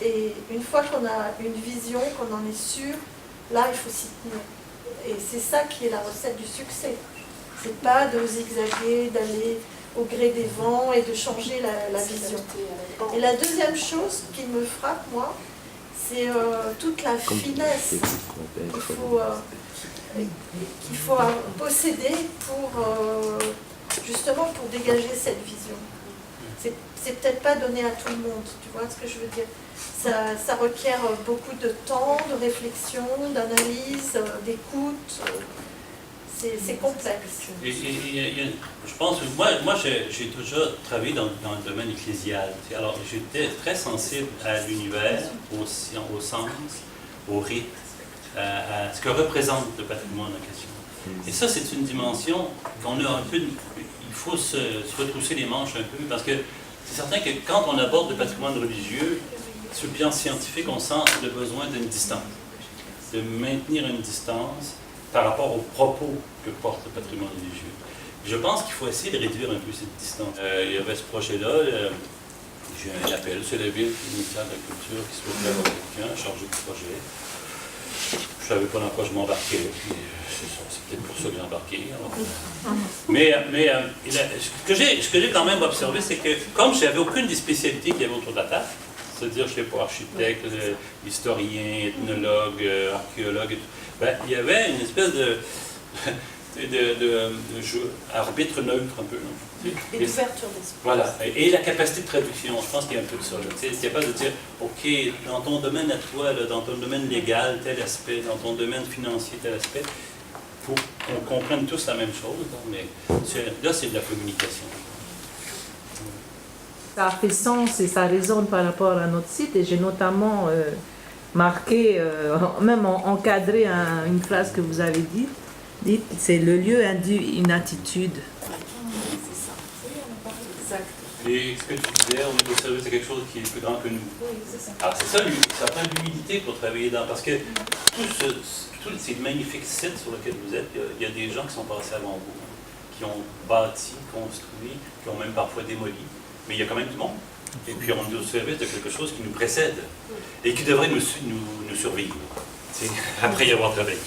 et une fois qu'on a une vision, qu'on en est sûr, là, il faut s'y tenir. Et c'est ça qui est la recette du succès. C'est pas de zigzaguer, d'aller au gré des vents et de changer la vision. Et la deuxième chose qui me frappe, moi, c'est toute la finesse qu'il faut posséder justement pour dégager cette vision. C'est peut-être pas donné à tout le monde, tu vois ce que je veux dire. Ça requiert beaucoup de temps, de réflexion, d'analyse, d'écoute. c'est complexe. Je pense que moi j'ai toujours travaillé dans le domaine ecclésial. Alors, j'étais très sensible à l'univers, au sens, au rite, à ce que représente le patrimoine en question. Et ça, c'est une dimension qu'on a un peu... Il faut se retrousser les manches un peu, parce que c'est certain que quand on aborde le patrimoine religieux, sur le plan scientifique, on sent le besoin d'une distance, de maintenir une distance par rapport aux propos que porte le patrimoine religieux. Je pense qu'il faut essayer de réduire un peu cette distance. Il y avait ce projet-là, j'ai un appel sur la ville, le ministère de la Culture, qui souhaitait avoir quelqu'un chargé du projet. Je ne savais pas dans quoi je m'embarquais, puis c'est peut-être pour ça que j'ai embarqué. Mais ce que j'ai quand même observé, c'est que comme je n'avais aucune des spécialités qu'il y avait autour de la table, c'est-à-dire je n'étais pas architecte, historien, ethnologue, archéologue, et tout, ben, il y avait une espèce de jeu, arbitre neutre un peu. Et d'ouverture d'esprit. Voilà, et la capacité de traduction, je pense qu'il y a un peu de ça. Tu es capable de dire, OK, dans ton domaine à toi, là, dans ton domaine légal, tel aspect, dans ton domaine financier, tel aspect, il faut qu'on comprenne tous la même chose, mais là, c'est de la communication. Ça fait sens et ça résonne par rapport à notre site, et j'ai notamment marqué, même encadré une phrase que vous avez dite, c'est le lieu induit une attitude. Et ce que tu disais, on est au service de quelque chose qui est plus grand que nous. Oui, c'est ça. Alors c'est ça, ça prend de l'humilité pour travailler dans, parce que tous ces magnifiques sites sur lesquels vous êtes, il y a des gens qui sont passés avant vous, qui ont bâti, construit, qui ont même parfois démoli, mais il y a quand même du monde. Et puis on est au service de quelque chose qui nous précède et qui devrait nous survivre, après y avoir travaillé.